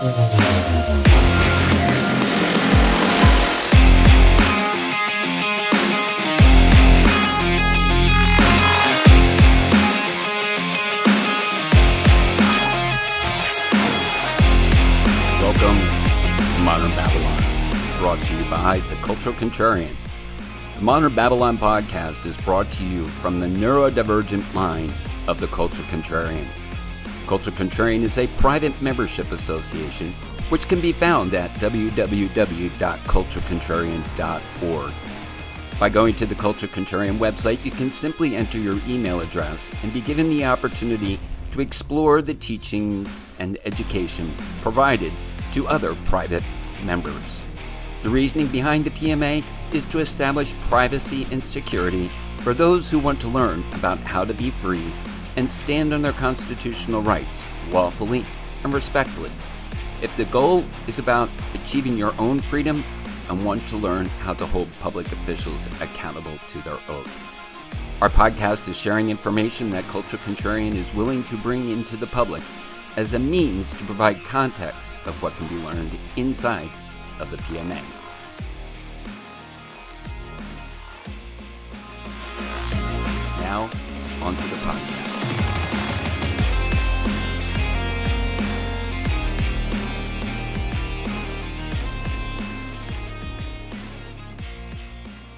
Welcome to Modern Babylon, brought to you by the Cultural Contrarian. The Modern Babylon podcast is brought to you from the neurodivergent mind of the Cultural Contrarian. Cultural Contrarian is a private membership association which can be found at www.culturecontrarian.org. By going to the Cultural Contrarian website, you can simply enter your email address and be given the opportunity to explore the teachings and education provided to other private members. The reasoning behind the PMA is to establish privacy and security for those who want to learn about how to be free and stand on their constitutional rights lawfully and respectfully. If the goal is about achieving your own freedom and want to learn how to hold public officials accountable to their oath. Our podcast is sharing information that Cultural Contrarian is willing to bring into the public as a means to provide context of what can be learned inside of the PMA. Now, on to the podcast.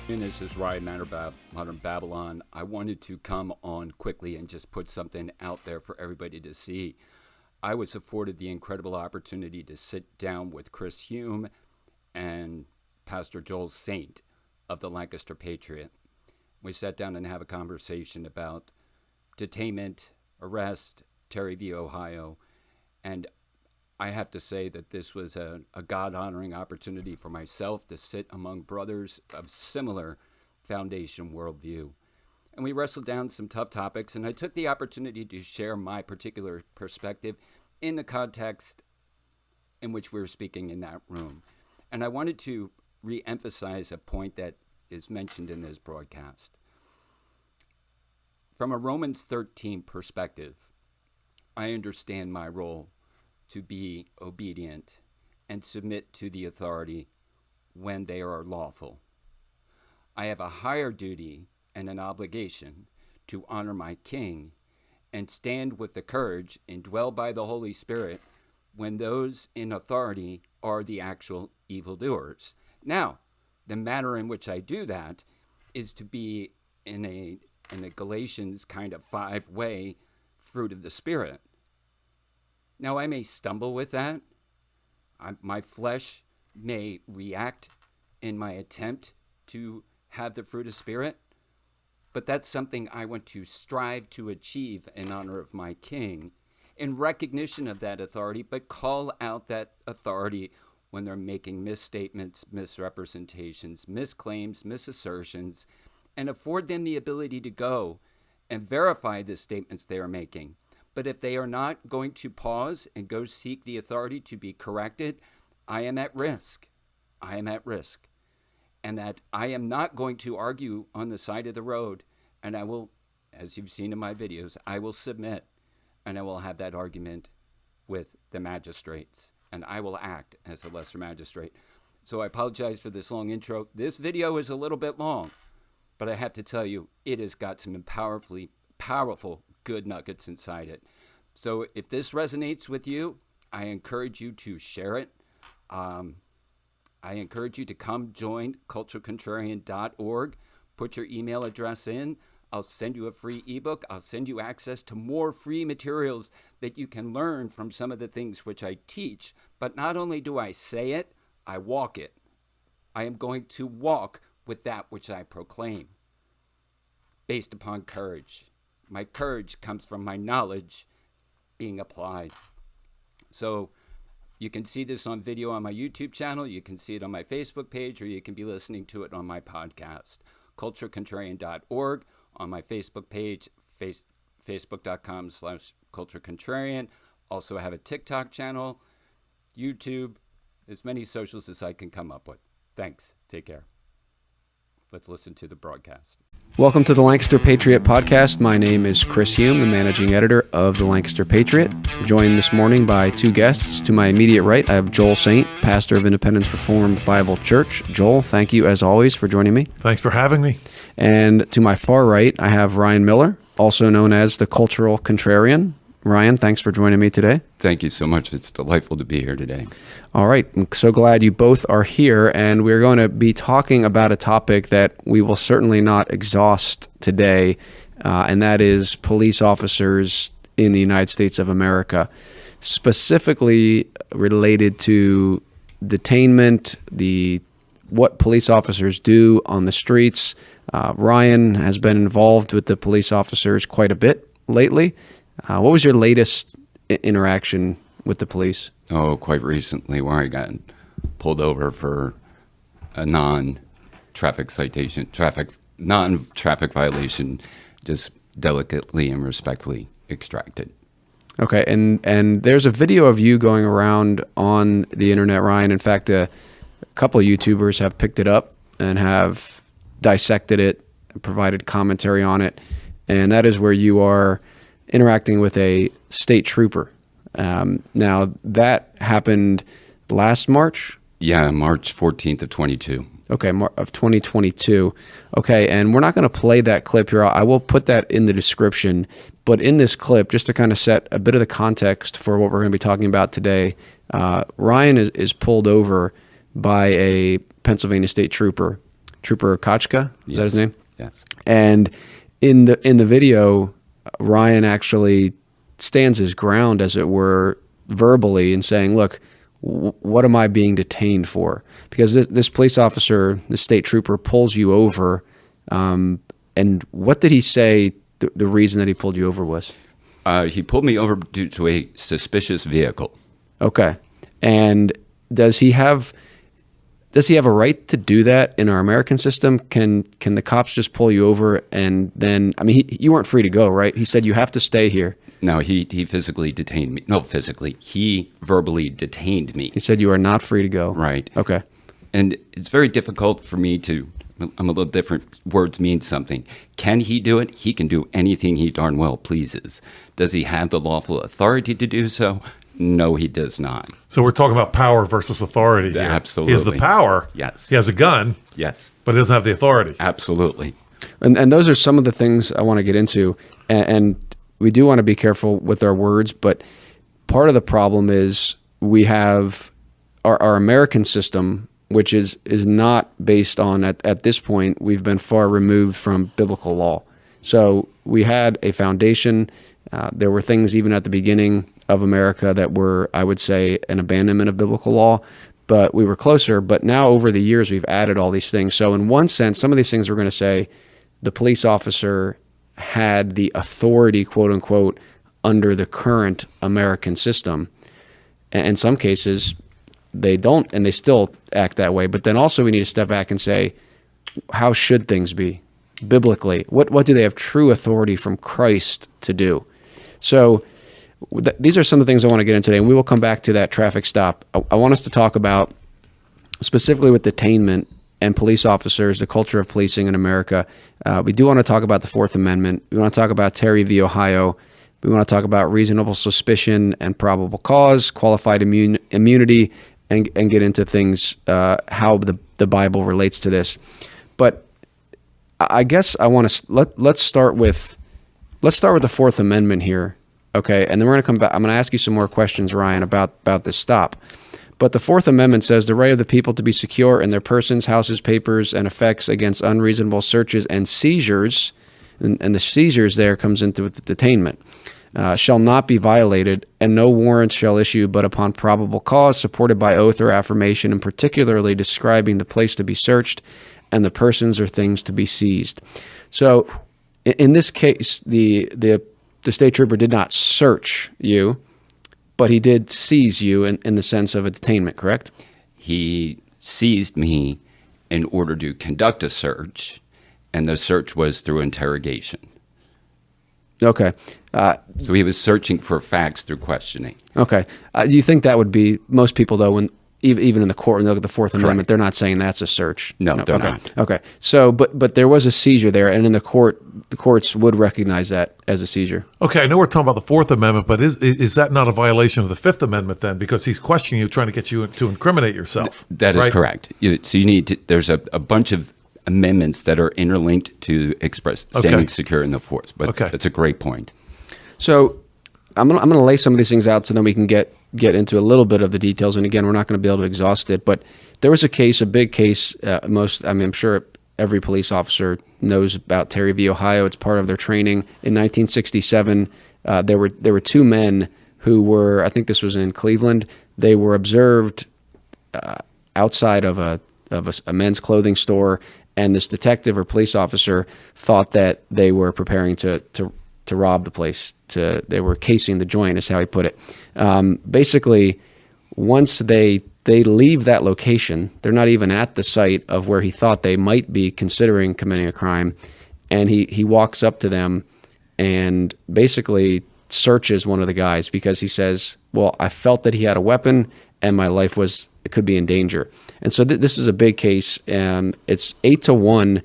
And this is Ryan Manor about Modern Babylon. I wanted to come on quickly and just put something out there for everybody to see. I was afforded the incredible opportunity to sit down with Chris Hume and Pastor Joel Saint of the Lancaster Patriot. We sat down and have a conversation about detainment, arrest, Terry v. Ohio, and I have to say that this was a God-honoring opportunity for myself to sit among brothers of similar foundation worldview. And we wrestled down some tough topics, and I took the opportunity to share my particular perspective in the context in which we were speaking in that room. And I wanted to re-emphasize a point that is mentioned in this broadcast. From a Romans 13 perspective, I understand my role to be obedient and submit to the authority when they are lawful. I have a higher duty and an obligation to honor my King and stand with the courage and dwell by the Holy Spirit when those in authority are the actual evildoers. Now, the manner in which I do that is to be in a Galatians kind of 5-way fruit of the Spirit. Now, I may stumble with that. My flesh may react in my attempt to have the fruit of Spirit, but that's something I want to strive to achieve in honor of my King, in recognition of that authority, but call out that authority when they're making misstatements, misrepresentations, misclaims, misassertions, and afford them the ability to go and verify the statements they are making. But if they are not going to pause and go seek the authority to be corrected, I am at risk. I am at risk. And that I am not going to argue on the side of the road. And I will, as you've seen in my videos, I will submit and I will have that argument with the magistrates. And I will act as a lesser magistrate. So I apologize for this long intro. This video is a little bit long, but I have to tell you, it has got some powerful good nuggets inside it. So if this resonates with you, I encourage you to share it. I encourage you to come join culturecontrarian.org. Put your email address in. I'll send you a free ebook. I'll send you access to more free materials that you can learn from some of the things which I teach. But not only do I say it, I walk it. I am going to walk with that which I proclaim, based upon courage. My courage comes from my knowledge being applied. So you can see this on video on my YouTube channel. You can see it on my Facebook page, or you can be listening to it on my podcast, culturecontrarian.org, on my Facebook page, facebook.com/culturecontrarian. Also, I have a TikTok channel, YouTube, as many socials as I can come up with. Thanks. Take care. Let's listen to the broadcast. Welcome to the Lancaster Patriot podcast. My name is Chris Hume, the managing editor of the Lancaster Patriot. I'm joined this morning by two guests. To my immediate right, I have Joel Saint, pastor of Independence Reformed Bible Church. Joel, thank you as always for joining me. Thanks for having me. And to my far right, I have Ryan Miller, also known as the Cultural Contrarian. Ryan, thanks for joining me today. Thank you so much. It's delightful to be here today. All right. I'm so glad you both are here, and we're going to be talking about a topic that we will certainly not exhaust today, and that is police officers in the United States of America, specifically related to detainment, what police officers do on the streets. Ryan has been involved with the police officers quite a bit lately. What was your latest interaction with the police? Oh, quite recently, where I got pulled over for a non-traffic violation, just delicately and respectfully extracted. Okay, and there's a video of you going around on the internet, Ryan. In fact, a couple of YouTubers have picked it up and have dissected it, provided commentary on it, and that is where you are interacting with a state trooper. Now, that happened last March? Yeah, March 14th of 22. Okay, of 2022. Okay, and we're not going to play that clip here. I will put that in the description. But in this clip, just to kind of set a bit of the context for what we're going to be talking about today, Ryan is pulled over by a Pennsylvania state trooper, Trooper Kochka. Is that his name? Yes. And in the video, Ryan actually stands his ground, as it were, verbally, and saying, look, what am I being detained for? Because this police officer, the state trooper, pulls you over. And what did he say the reason that he pulled you over was? He pulled me over due to a suspicious vehicle. Okay. And does he have a right to do that in our American system? Can the cops just pull you over and then, I mean, you weren't free to go, right? He said you have to stay here. No, he physically detained me. No, physically. He verbally detained me. He said you are not free to go. Right. Okay. And it's very difficult for me I'm a little different. Words mean something. Can he do it? He can do anything he darn well pleases. Does he have the lawful authority to do so? No, he does not. So we're talking about power versus authority here. Absolutely. He has the power. Yes. He has a gun. Yes. But he doesn't have the authority. Absolutely. And those are some of the things I want to get into. And we do want to be careful with our words, but part of the problem is we have our American system, which is not based on, at this point, we've been far removed from biblical law. So we had a foundation. There were things even at the beginning of America that were, I would say, an abandonment of biblical law, but we were closer. But now over the years, we've added all these things. So in one sense, some of these things we're going to say the police officer had the authority, quote unquote, under the current American system. And in some cases, they don't, and they still act that way. But then also we need to step back and say, how should things be biblically? What do they have true authority from Christ to do? So these are some of the things I want to get into today, and we will come back to that traffic stop. I want us to talk about specifically with detainment and police officers, the culture of policing in America. We do want to talk about the Fourth Amendment. We want to talk about Terry v. Ohio. We want to talk about reasonable suspicion and probable cause, qualified immunity, and get into things, how the Bible relates to this. But I guess I want to let's start with the Fourth Amendment here, okay? And then we're going to come back. I'm going to ask you some more questions, Ryan, about this stop. But the Fourth Amendment says the right of the people to be secure in their persons, houses, papers, and effects against unreasonable searches and seizures, and the seizures there comes into the detainment, shall not be violated, and no warrant shall issue but upon probable cause, supported by oath or affirmation, and particularly describing the place to be searched and the persons or things to be seized. So in this case, the state trooper did not search you, but he did seize you in the sense of a detainment, correct? He seized me in order to conduct a search, and the search was through interrogation. Okay. So he was searching for facts through questioning. Okay. Do you think that would be, most people though, even in the court, when they look at the Fourth Amendment, they're not saying that's a search. No, they're okay. not. Okay. So, but there was a seizure there, and in the courts would recognize that as a seizure. Okay, I know we're talking about the Fourth Amendment, but is that not a violation of the Fifth Amendment then? Because he's questioning you, trying to get you to incriminate yourself. That is correct. So you need to, there's a bunch of amendments that are interlinked to express standing secure in the force. But that's a great point. So I'm gonna lay some of these things out so then we can get into a little bit of the details. And again, we're not going to be able to exhaust it, but there was a big case. I'm sure every police officer knows about Terry v. Ohio. It's part of their training. In 1967, there were two men who were, I think this was in Cleveland. They were observed outside of a men's clothing store, and this detective or police officer thought that they were preparing to rob the place. They were casing the joint, is how he put it. Basically, once they leave that location, they're not even at the site of where he thought they might be considering committing a crime, and he walks up to them and basically searches one of the guys because he says, well, I felt that he had a weapon and my life could be in danger. And so this is a big case. It's 8-1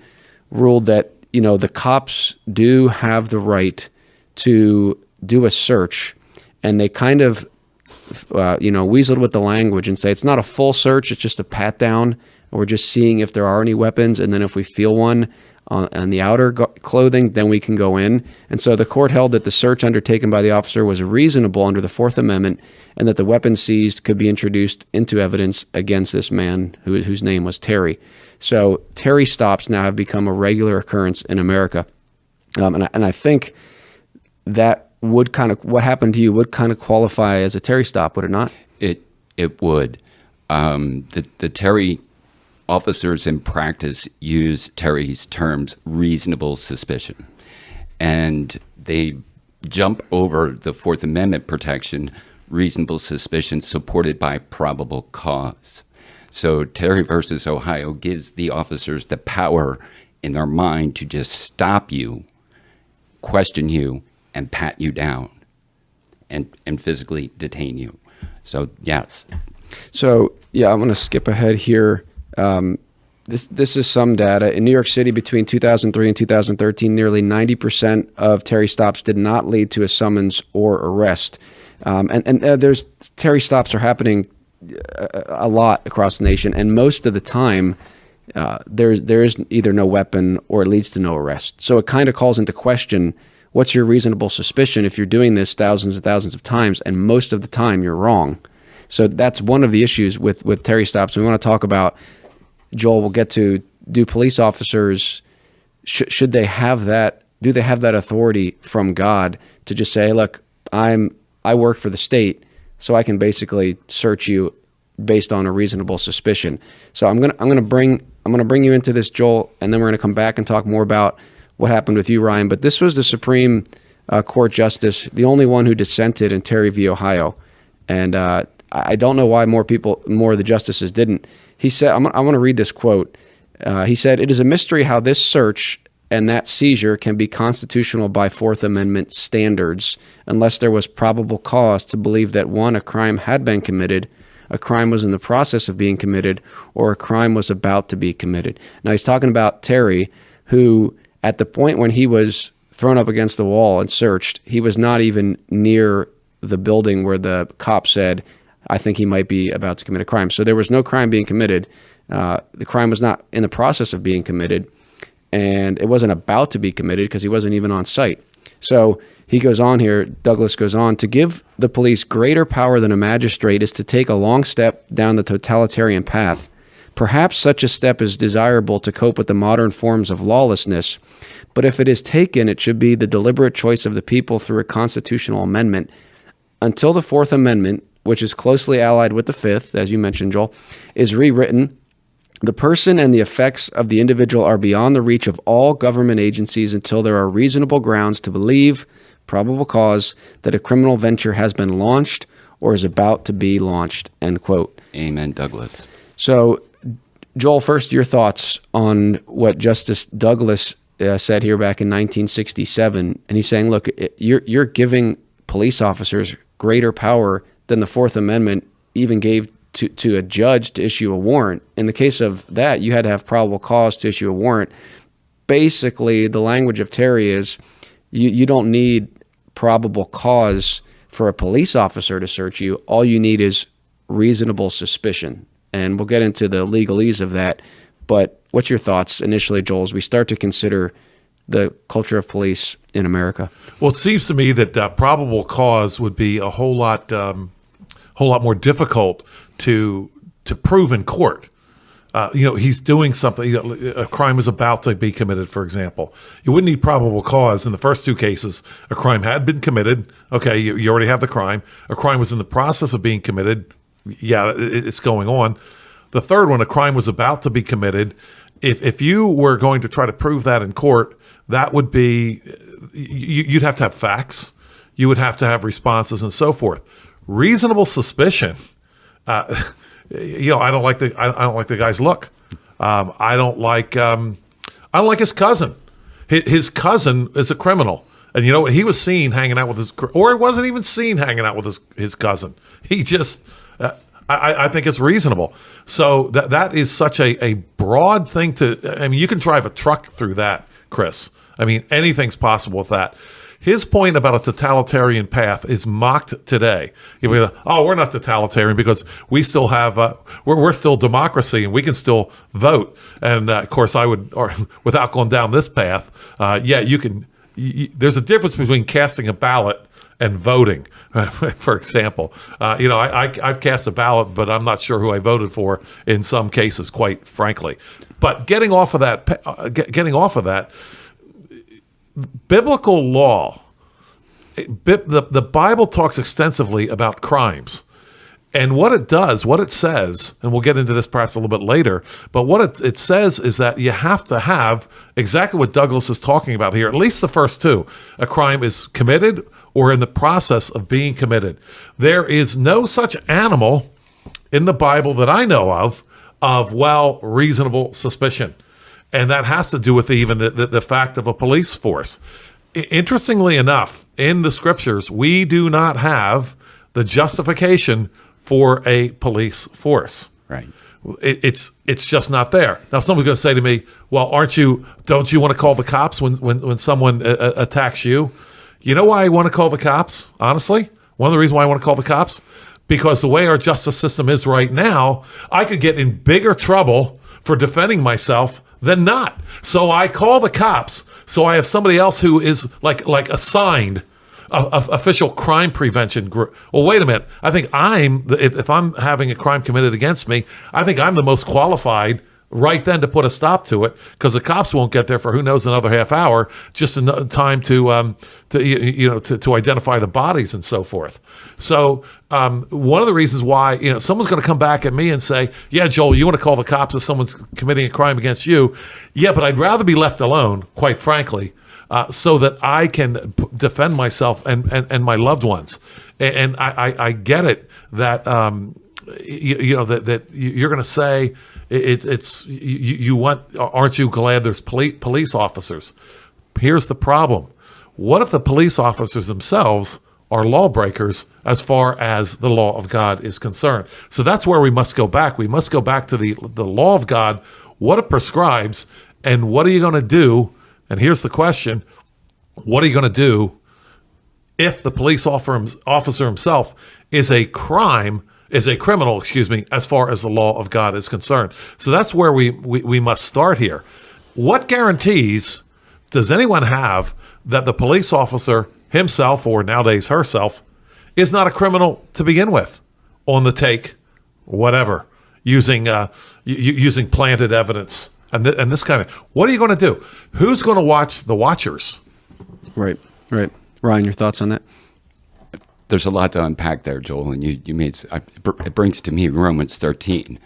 ruled that, the cops do have the right to do a search, and they kind of, weaseled with the language and say it's not a full search, it's just a pat down, and we're just seeing if there are any weapons, and then if we feel one on the outer clothing, then we can go in. And so the court held that the search undertaken by the officer was reasonable under the Fourth Amendment, and that the weapon seized could be introduced into evidence against this man whose name was Terry. So Terry stops now have become a regular occurrence in America. And I think that would what happened to you would kind of qualify as a Terry stop, would it not? It would. The Terry officers in practice use Terry's terms reasonable suspicion, and they jump over the Fourth Amendment protection, reasonable suspicion supported by probable cause. So Terry versus Ohio gives the officers the power in their mind to just stop you, question you, and pat you down and physically detain you. So, yes. So, I'm going to skip ahead here. This is some data. In New York City between 2003 and 2013, nearly 90% of Terry stops did not lead to a summons or arrest. There's Terry stops are happening a lot across the nation, and most of the time there is either no weapon or it leads to no arrest. So it kind of calls into question, what's your reasonable suspicion if you're doing this thousands and thousands of times, and most of the time you're wrong. So that's one of the issues with Terry stops. We want to talk about, Joel, we'll get to, do police officers, should they have that, do they have that authority from God to just say, look, I work for the state, so I can basically search you based on a reasonable suspicion. So I'm gonna bring you into this, Joel, and then we're gonna come back and talk more about what happened with you, Ryan. But this was the Supreme Court Justice, the only one who dissented in Terry v. Ohio, and I don't know why more of the justices didn't. He said, I want to read this quote. He said, "It is a mystery how this search and that seizure can be constitutional by Fourth Amendment standards unless there was probable cause to believe that, one, a crime had been committed, a crime was in the process of being committed, or a crime was about to be committed." Now, he's talking about Terry, who, at the point when he was thrown up against the wall and searched, he was not even near the building where the cop said, I think he might be about to commit a crime. So there was no crime being committed. The crime was not in the process of being committed, and it wasn't about to be committed because he wasn't even on site. So he goes on here, Douglas goes on, "To give the police greater power than a magistrate is to take a long step down the totalitarian path. Perhaps such a step is desirable to cope with the modern forms of lawlessness, but if it is taken, it should be the deliberate choice of the people through a constitutional amendment. Until the Fourth Amendment, which is closely allied with the Fifth, as you mentioned, Joel, is rewritten, the person and the effects of the individual are beyond the reach of all government agencies until there are reasonable grounds to believe, probable cause, that a criminal venture has been launched or is about to be launched," end quote. Amen, Douglas. So, Joel, first, your thoughts on what Justice Douglas said here back in 1967. And he's saying, look, you're giving police officers greater power than the Fourth Amendment even gave to a judge to issue a warrant. In the case of that, you had to have probable cause to issue a warrant. Basically, the language of Terry is you don't need probable cause for a police officer to search you. All you need is reasonable suspicion. And we'll get into the legalese of that. But what's your thoughts initially, Joel, as we start to consider the culture of police in America? Well, it seems to me that probable cause would be a whole lot more difficult to prove in court. He's doing something. A crime is about to be committed, for example. You wouldn't need probable cause in the first two cases. A crime had been committed. Okay, you already have the crime. A crime was in the process of being committed. Yeah, it's going on. The third one, a crime was about to be committed. If you were going to try to prove that in court, that would be, you'd have to have facts. You would have to have responses and so forth. Reasonable suspicion. I don't like the guy's look. I don't like his cousin. His cousin is a criminal. And you know what? He was seen hanging out with or it wasn't even seen hanging out with his cousin. He just, I think it's reasonable. So that is such a broad thing you can drive a truck through that, Chris. I mean, anything's possible with that. His point about a totalitarian path is mocked today. We're not totalitarian because we still have, we're still democracy and we can still vote. And of course, without going down this path, you can. There's a difference between casting a ballot and voting, for example. I've cast a ballot, but I'm not sure who I voted for in some cases, quite frankly. But getting off of that, biblical law, the Bible talks extensively about crimes. And what it says, and we'll get into this perhaps a little bit later, but what it says is that you have to have exactly what Douglas is talking about here, at least the first two. A crime is committed or in the process of being committed. There is no such animal in the Bible that I know of reasonable suspicion. And that has to do with even the fact of a police force. Interestingly enough, in the scriptures, we do not have the justification for a police force. Right. It's just not there. Now, someone's going to say to me, well, don't you want to call the cops when someone attacks you? You know why I want to call the cops, honestly? One of the reasons why I want to call the cops? Because the way our justice system is right now, I could get in bigger trouble for defending myself than not. So I call the cops, so I have somebody else who is like assigned official crime prevention group. Well, wait a minute. I think if I'm having a crime committed against me, I think I'm the most qualified right then to put a stop to it, because the cops won't get there for who knows another half hour, just in time to identify the bodies and so forth. So one of the reasons why someone's going to come back at me and say, yeah, Joel, you want to call the cops if someone's committing a crime against you? Yeah, but I'd rather be left alone, quite frankly, so that I can defend myself and my loved ones. And I get it that that you're going to say you want. Aren't you glad there's police officers? Here's the problem: what if the police officers themselves are lawbreakers as far as the law of God is concerned? So that's where we must go back. We must go back to the law of God, what it prescribes, and what are you going to do? And here's the question: what are you going to do if the police officer himself is a criminal, as far as the law of God is concerned? So that's where we must start here. What guarantees does anyone have that the police officer himself, or nowadays herself, is not a criminal to begin with, on the take, whatever, using planted evidence and this kind of? What are you going to do? Who's going to watch the watchers? Right. Ryan, your thoughts on that? There's a lot to unpack there, Joel, and you made it brings to me Romans 13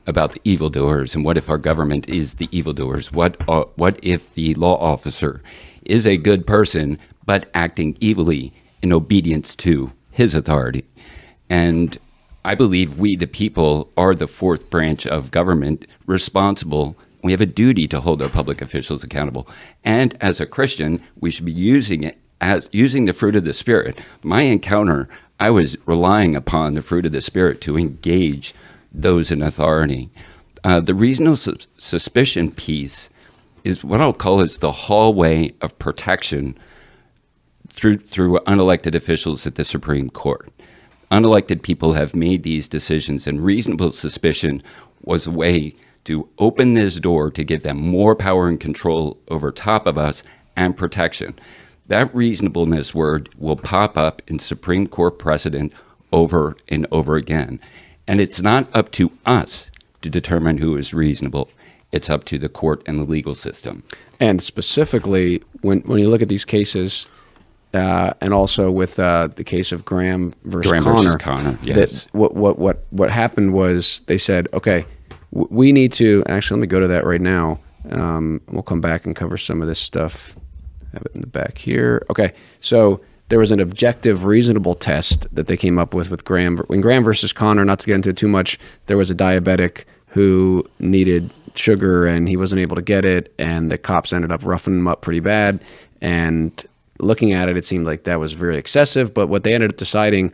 about the evildoers, and what if our government is the evildoers? What if the law officer is a good person but acting evilly in obedience to his authority? And I believe we, the people, are the fourth branch of government responsible. We have a duty to hold our public officials accountable. And as a Christian, we should be using the fruit of the Spirit. My encounter, I was relying upon the fruit of the Spirit to engage those in authority. The reasonable suspicion piece is what I'll call is the hallway of protection through unelected officials at the Supreme Court. Unelected people have made these decisions, and reasonable suspicion was a way to open this door to give them more power and control over top of us and protection. That reasonableness word will pop up in Supreme Court precedent over and over again. And it's not up to us to determine who is reasonable. It's up to the court and the legal system. And specifically, when you look at these cases, and also with the case of Graham versus Connor, yes. That what happened was they said, okay, we need to actually, let me go to that right now. We'll come back and cover some of this stuff. Have it in the back here. Okay, so there was an objective, reasonable test that they came up with Graham. When Graham versus Connor, not to get into it too much, there was a diabetic who needed sugar and he wasn't able to get it, and the cops ended up roughing him up pretty bad. And looking at it, it seemed like that was very excessive. But what they ended up deciding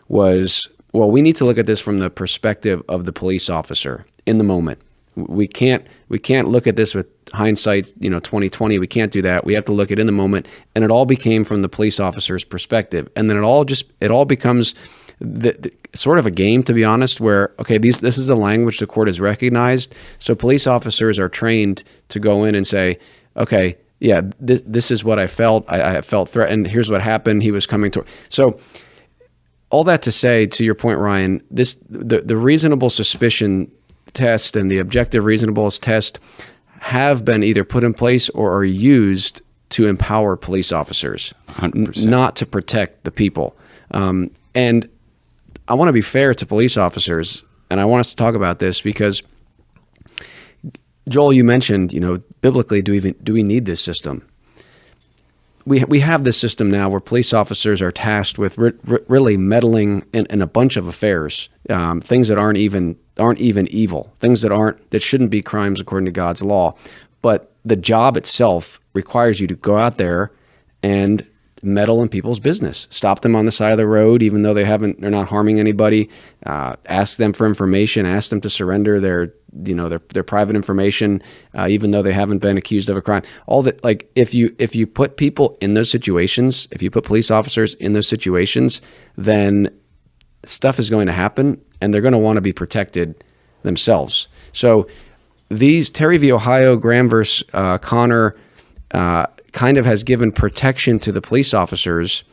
was, well, we need to look at this from the perspective of the police officer in the moment. We can't look at this with hindsight, 2020. We can't do that. We have to look at it in the moment. And it all became from the police officer's perspective. And then it all becomes the sort of a game, to be honest, where, okay, this is the language the court has recognized. So police officers are trained to go in and say, okay, yeah, this is what I felt. I felt threatened. Here's what happened. He was coming toward. So all that to say, to your point, Ryan, the reasonable suspicion test and the objective reasonableness test have been either put in place or are used to empower police officers, 100%. Not to protect the people. And I want to be fair to police officers, and I want us to talk about this because, Joel, you mentioned, biblically, do we need this system? We have this system now where police officers are tasked with really meddling in a bunch of affairs, things that aren't even evil, things that shouldn't be crimes according to God's law. But the job itself requires you to go out there and meddle in people's business, stop them on the side of the road, even though they're not harming anybody, ask them for information, ask them to surrender their private information, even though they haven't been accused of a crime. All that, like, if you put people in those situations, if you put police officers in those situations, then stuff is going to happen, and they're going to want to be protected themselves. So these Terry v. Ohio, Graham versus Connor, kind of has given protection to the police officers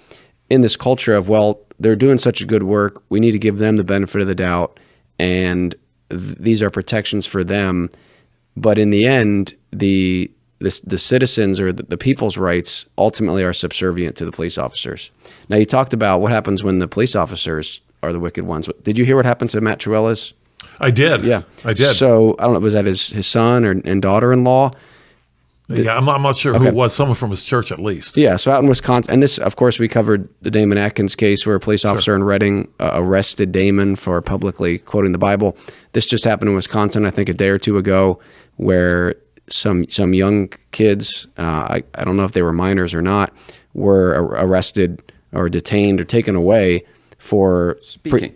in this culture of, well, they're doing such good work, we need to give them the benefit of the doubt, and these are protections for them. But in the end, the citizens or the people's rights ultimately are subservient to the police officers. Now, you talked about what happens when the police officers are the wicked ones. Did you hear what happened to Matt Truella's? I did. Yeah, I did. So I don't know, was that his son and daughter-in-law? Yeah, I'm not sure who it was. Someone from his church, at least. Yeah, so out in Wisconsin, and this, of course, we covered the Damon Atkins case where a police officer in Reading arrested Damon for publicly quoting the Bible. This just happened in Wisconsin, I think, a day or two ago, where some young kids, I don't know if they were minors or not, were arrested or detained or taken away for speaking.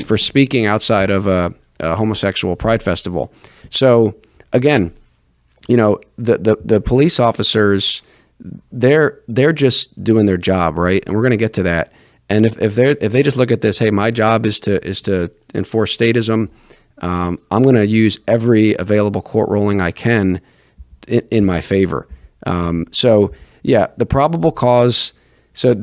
For speaking outside of a homosexual pride festival. So again, the police officers, they're just doing their job, right? And we're going to get to that. And if they just look at this, hey, my job is to enforce statism. I'm going to use every available court ruling I can in my favor. So yeah, the probable cause. So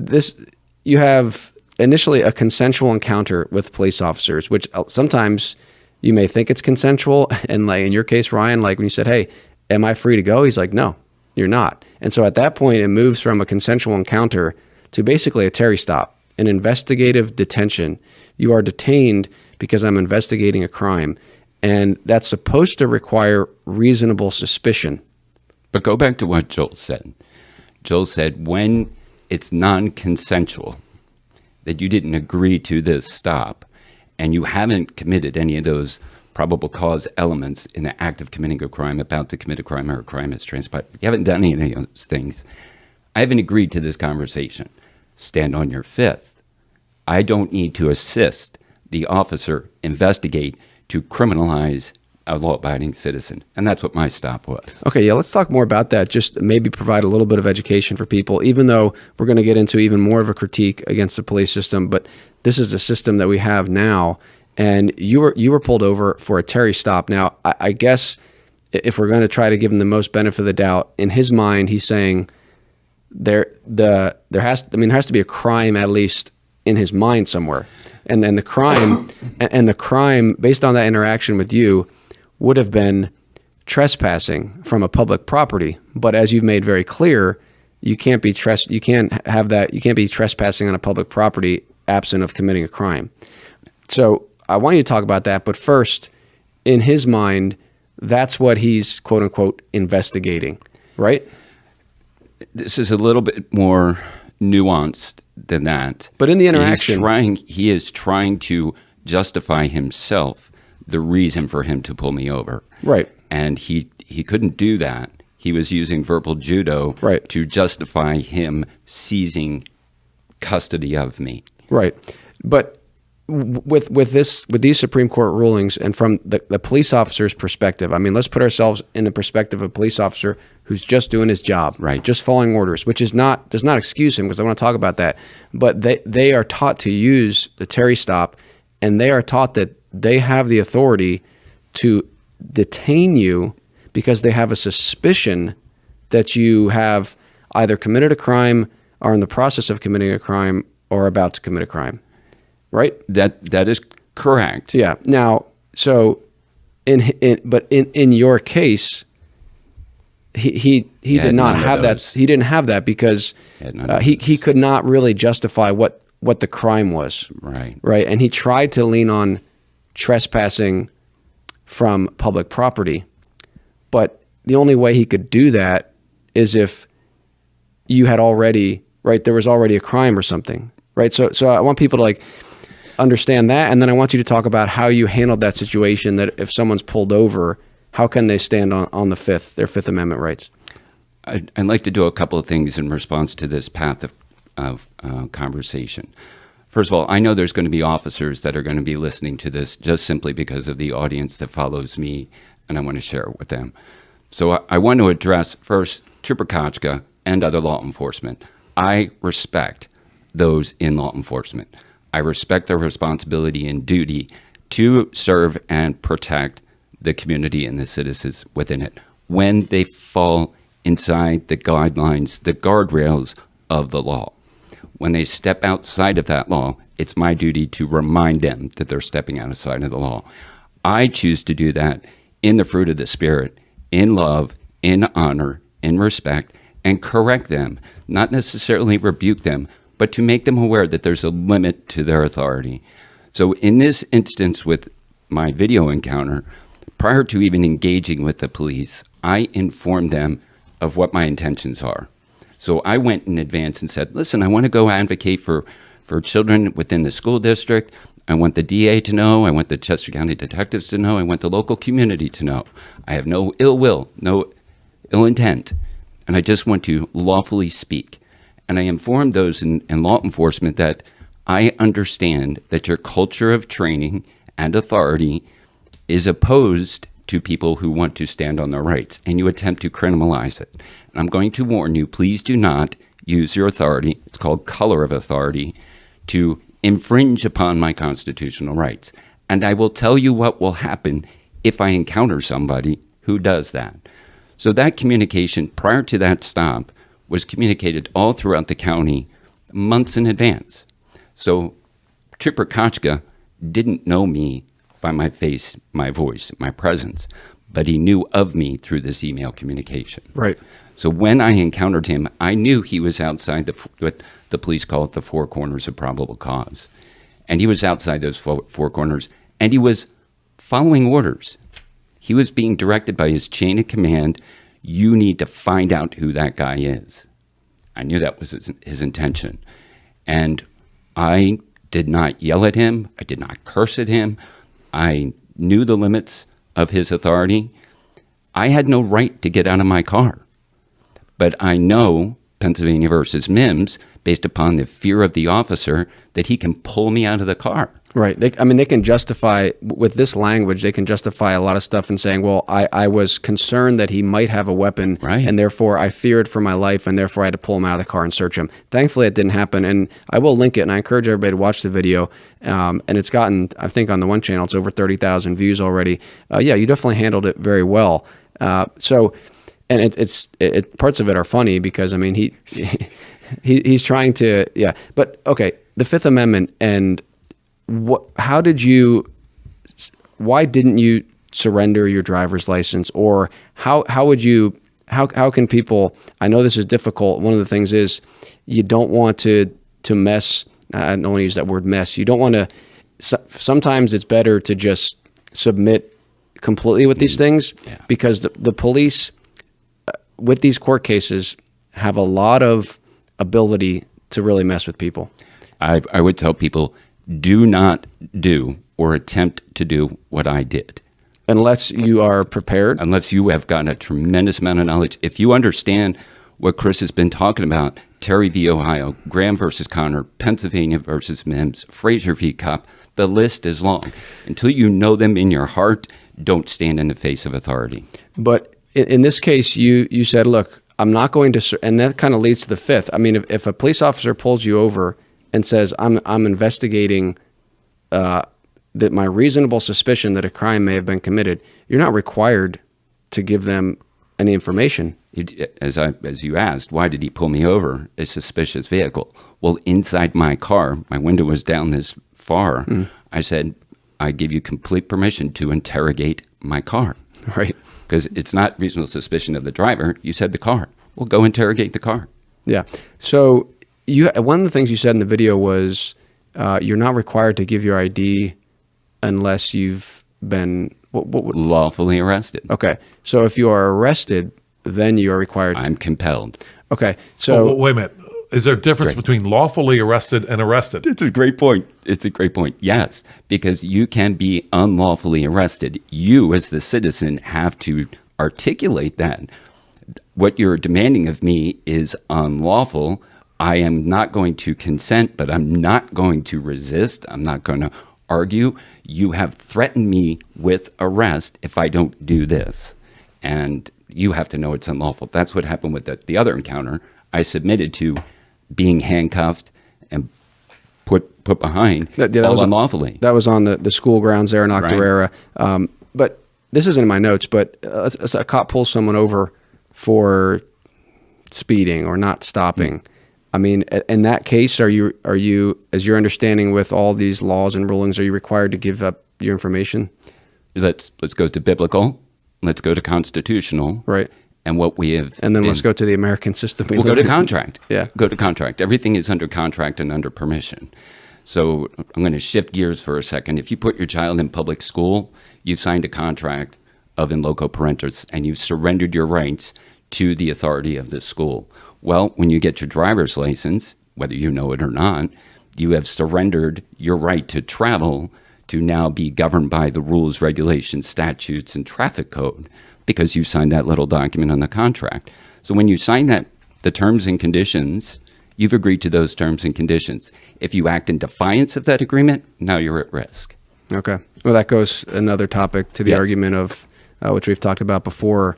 you have initially a consensual encounter with police officers, which sometimes you may think it's consensual. And like in your case, Ryan, like when you said, hey, am I free to go? He's like, no, you're not. And so at that point, it moves from a consensual encounter to basically a Terry stop, an investigative detention. You are detained because I'm investigating a crime. And that's supposed to require reasonable suspicion. But go back to what Joel said. Joel said when it's non-consensual, that you didn't agree to this stop, and you haven't committed any of those probable cause elements in the act of committing a crime, about to commit a crime, or a crime has transpired. You haven't done any of those things. I haven't agreed to this conversation. Stand on your fifth. I don't need to assist the officer investigate to criminalize a law-abiding citizen. And that's what my stop was. Okay, yeah, let's talk more about that. Just maybe provide a little bit of education for people, even though we're going to get into even more of a critique against the police system. But this is the system that we have now. And you were pulled over for a Terry stop. Now, I guess if we're going to try to give him the most benefit of the doubt, in his mind, he's saying there has to be a crime at least in his mind somewhere. And then the crime based on that interaction with you would have been trespassing from a public property. But as you've made very clear, you can't be trespassing on a public property absent of committing a crime. So I want you to talk about that. But first, in his mind, that's what he's quote unquote investigating, right? This is a little bit more nuanced than that. But in the interaction, he is trying to justify himself, the reason for him to pull me over. Right. And he couldn't do that. He was using verbal judo to justify him seizing custody of me. Right. But with these Supreme Court rulings, and from the police officer's perspective, I mean, let's put ourselves in the perspective of a police officer who's just doing his job, right, just following orders, which does not excuse him, because I want to talk about that. But they are taught to use the Terry stop, and they are taught that they have the authority to detain you because they have a suspicion that you have either committed a crime, are in the process of committing a crime, or about to commit a crime. Right? That is correct. Yeah. Now, so in your case, he did not have that. He didn't have that because he could not really justify what the crime was. Right. Right. And he tried to lean on trespassing from public property, but the only way he could do that is if you had already, there was already a crime or something. Right. So I want people to understand that. And then I want you to talk about how you handled that situation, that if someone's pulled over, how can they stand on their Fifth Amendment rights? I'd like to do a couple of things in response to this path of conversation. First of all, I know there's going to be officers that are going to be listening to this just simply because of the audience that follows me, and I want to share it with them. So I want to address first Trooper Kochka and other law enforcement. I respect those in law enforcement. I respect their responsibility and duty to serve and protect the community and the citizens within it when they fall inside the guidelines, the guardrails of the law. When they step outside of that law, it's my duty to remind them that they're stepping outside of the law. I choose to do that in the fruit of the Spirit, in love, in honor, in respect, and correct them, not necessarily rebuke them, but to make them aware that there's a limit to their authority. So in this instance with my video encounter, prior to even engaging with the police, I informed them of what my intentions are. So I went in advance and said, listen, I want to go advocate for children within the school district. I want the DA to know. I want the Chester County detectives to know. I want the local community to know. I have no ill will, no ill intent, and I just want to lawfully speak. And I informed those in law enforcement that I understand that your culture of training and authority is opposed to people who want to stand on their rights, and you attempt to criminalize it. And I'm going to warn you, please do not use your authority, it's called color of authority, to infringe upon my constitutional rights. And I will tell you what will happen if I encounter somebody who does that. So that communication prior to that stop was communicated all throughout the county months in advance. So Trooper Kochka didn't know me by my face, my voice, my presence, but he knew of me through this email communication. Right. So when I encountered him, I knew he was outside what the police call it the four corners of probable cause. And he was outside those four corners, and he was following orders. He was being directed by his chain of command. You need to find out who that guy is. I knew that was his intention. And I did not yell at him. I did not curse at him. I knew the limits of his authority. I had no right to get out of my car. But I know Pennsylvania versus Mims, based upon the fear of the officer that he can pull me out of the car. Right. They can justify, with this language, they can justify a lot of stuff in saying, well, I was concerned that he might have a weapon, Right. and therefore I feared for my life, and therefore I had to pull him out of the car and search him. Thankfully, it didn't happen, and I will link it, and I encourage everybody to watch the video. And it's gotten, I think on the one channel, it's over 30,000 views already. Yeah, you definitely handled it very well. And parts of it are funny because, I mean, he's trying to, yeah. But, okay, the Fifth Amendment and... why didn't you surrender your driver's license, or how can people, I know this is difficult. One of the things is you don't want to mess, I don't want to use that word mess. You don't want to, sometimes it's better to just submit completely with these things, because the police with these court cases have a lot of ability to really mess with people. I would tell people, do not do or attempt to do what I did. Unless you are prepared. Unless you have gotten a tremendous amount of knowledge. If you understand what Chris has been talking about, Terry v. Ohio, Graham versus Connor, Pennsylvania versus Mims, Frazier v. Kopp, the list is long. Until you know them in your heart, don't stand in the face of authority. But in this case, you said, look, I'm not going to, and that kind of leads to the fifth. I mean, if a police officer pulls you over and says, I'm investigating that my reasonable suspicion that a crime may have been committed, you're not required to give them any information. As you asked, why did he pull me over? A suspicious vehicle. Well, inside my car, my window was down this far. I said, I give you complete permission to interrogate my car. Right. Because it's not reasonable suspicion of the driver. You said the car. Well, go interrogate the car. Yeah. So one of the things you said in the video was you're not required to give your ID unless you've been lawfully arrested. Okay. So if you are arrested, then you are required. I'm compelled. Okay. So wait a minute. Is there a difference between lawfully arrested and arrested? It's a great point. It's a great point. Yes, because you can be unlawfully arrested. You, as the citizen, have to articulate that. What you're demanding of me is unlawful. I am not going to consent, but I'm not going to resist. I'm not going to argue. You have threatened me with arrest if I don't do this. And you have to know it's unlawful. That's what happened with the other encounter. I submitted to being handcuffed and put behind unlawfully. That was on the school grounds there in Octorara. Right. But this isn't in my notes, but a cop pulls someone over for speeding or not stopping. I mean, in that case, are you, as your understanding with all these laws and rulings, are you required to give up your information? Let's go to biblical. Let's go to constitutional. Right. And what we have. And then let's go to the American system. We'll go to contract. Yeah. Go to contract. Everything is under contract and under permission. So I'm going to shift gears for a second. If you put your child in public school, you've signed a contract of in loco parentis, and you've surrendered your rights to the authority of the school. Well, when you get your driver's license, whether you know it or not, you have surrendered your right to travel to now be governed by the rules, regulations, statutes, and traffic code, because you signed that little document on the contract. So when you sign that, the terms and conditions, you've agreed to those terms and conditions. If you act in defiance of that agreement, now you're at risk. Okay. Well, that goes another topic to the argument of, which we've talked about before,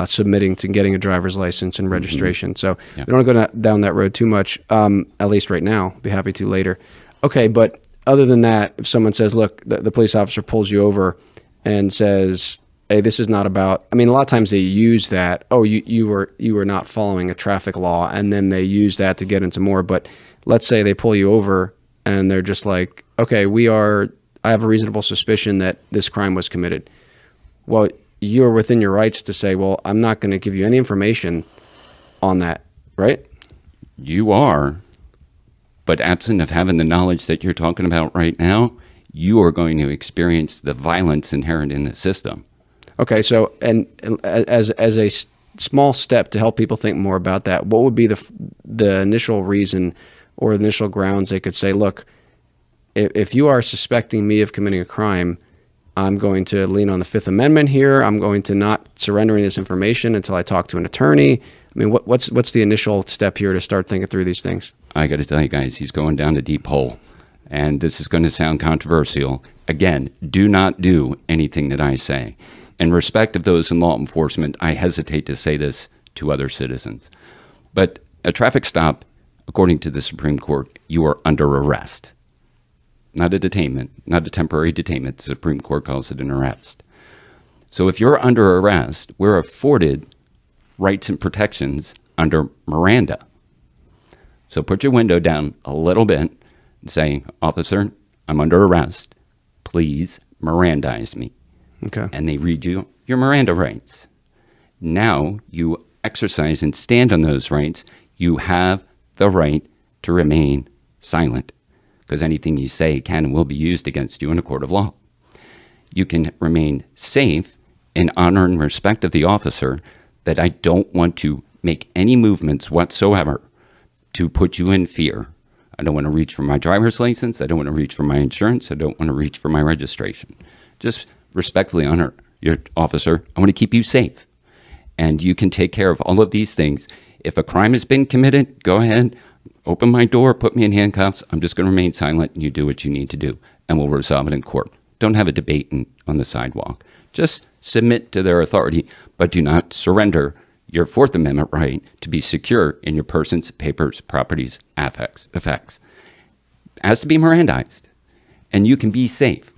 submitting to getting a driver's license and registration. So we don't want to go down that road too much, at least right now. Be happy to later. Okay, but other than that, if someone says, look, the police officer pulls you over and says, hey, this is not about, I mean, a lot of times they use that, oh, you were not following a traffic law, and then they use that to get into more. But let's say they pull you over and they're just like, okay, I have a reasonable suspicion that this crime was committed. Well, you're within your rights to say, well, I'm not going to give you any information on that, right? You are, but absent of having the knowledge that you're talking about right now, you are going to experience the violence inherent in the system. Okay, so and as a small step to help people think more about that, what would be the initial reason or initial grounds they could say, look, if you are suspecting me of committing a crime, I'm going to lean on the Fifth Amendment here. I'm going to not surrender this information until I talk to an attorney. I mean, what's the initial step here to start thinking through these things? I got to tell you guys, he's going down a deep hole. And this is going to sound controversial. Again, do not do anything that I say. In respect of those in law enforcement, I hesitate to say this to other citizens. But a traffic stop, according to the Supreme Court, you are under arrest. Not a detainment, not a temporary detainment. The Supreme Court calls it an arrest. So if you're under arrest, we're afforded rights and protections under Miranda. So put your window down a little bit and say, officer, I'm under arrest. Please Mirandize me. Okay. And they read you your Miranda rights. Now you exercise and stand on those rights. You have the right to remain silent, because anything you say can and will be used against you in a court of law. You can remain safe in honor and respect of the officer, that I don't want to make any movements whatsoever to put you in fear. I don't want to reach for my driver's license. I don't want to reach for my insurance. I don't want to reach for my registration. Just respectfully honor your officer. I want to keep you safe. And you can take care of all of these things. If a crime has been committed, go ahead, open my door, put me in handcuffs. I'm just going to remain silent, and you do what you need to do, and we'll resolve it in court. Don't have a debate on the sidewalk. Just submit to their authority, but do not surrender your Fourth Amendment right to be secure in your persons, papers, properties, effects. Has to be Mirandized, and you can be safe.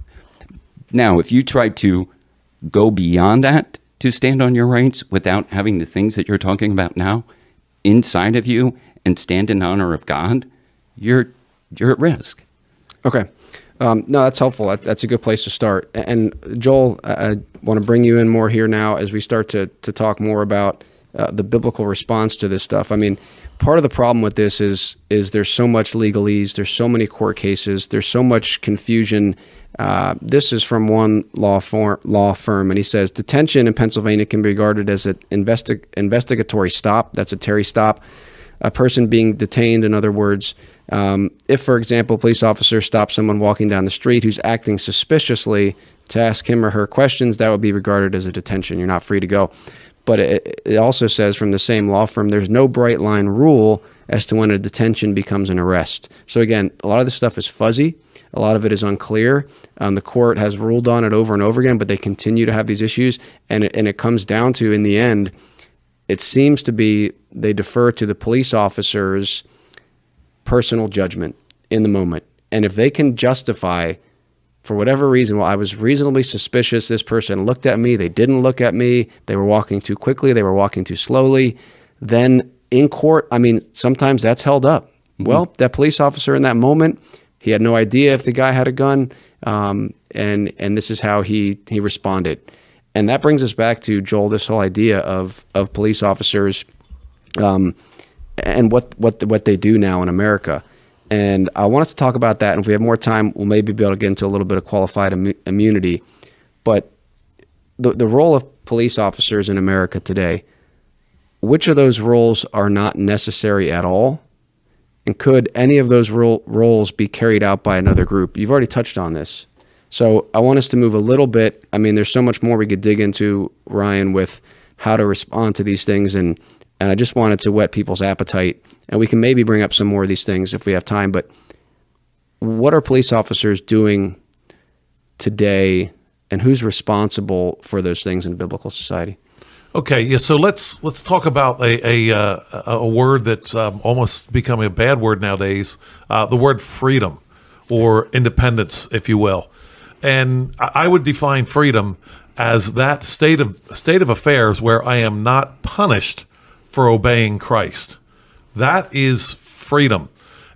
Now, if you try to go beyond that to stand on your rights without having the things that you're talking about now inside of you and stand in honor of God, you're at risk. Okay. No, that's helpful. That's a good place to start. And Joel, I want to bring you in more here now as we start to talk more about the biblical response to this stuff. I mean, part of the problem with this is there's so much legalese, there's so many court cases, there's so much confusion. This is from one law firm, and he says, detention in Pennsylvania can be regarded as an investigatory stop. That's a Terry stop. A person being detained, in other words, if, for example, a police officer stops someone walking down the street who's acting suspiciously to ask him or her questions, that would be regarded as a detention. You're not free to go. But it also says from the same law firm, there's no bright line rule as to when a detention becomes an arrest. So again, a lot of this stuff is fuzzy. A lot of it is unclear. The court has ruled on it over and over again, but they continue to have these issues. And it comes down to, in the end, it seems to be they defer to the police officer's personal judgment in the moment. And if they can justify, for whatever reason, well, I was reasonably suspicious, this person looked at me, they didn't look at me, they were walking too quickly, they were walking too slowly, then in court, I mean, sometimes that's held up. Mm-hmm. Well, that police officer in that moment, he had no idea if the guy had a gun, and this is how he responded. And that brings us back to, Joel, this whole idea of police officers and what they do now in America. And I want us to talk about that. And if we have more time, we'll maybe be able to get into a little bit of qualified immunity. But the role of police officers in America today, which of those roles are not necessary at all? And could any of those roles be carried out by another group? You've already touched on this. So I want us to move a little bit. I mean, there's so much more we could dig into, Ryan, with how to respond to these things. And I just wanted to whet people's appetite. And we can maybe bring up some more of these things if we have time. But what are police officers doing today, and who's responsible for those things in biblical society? Okay, yeah. So let's talk about a word that's almost becoming a bad word nowadays. The word freedom, or independence, if you will. And I would define freedom as that state of affairs where I am not punished for obeying Christ. That is freedom.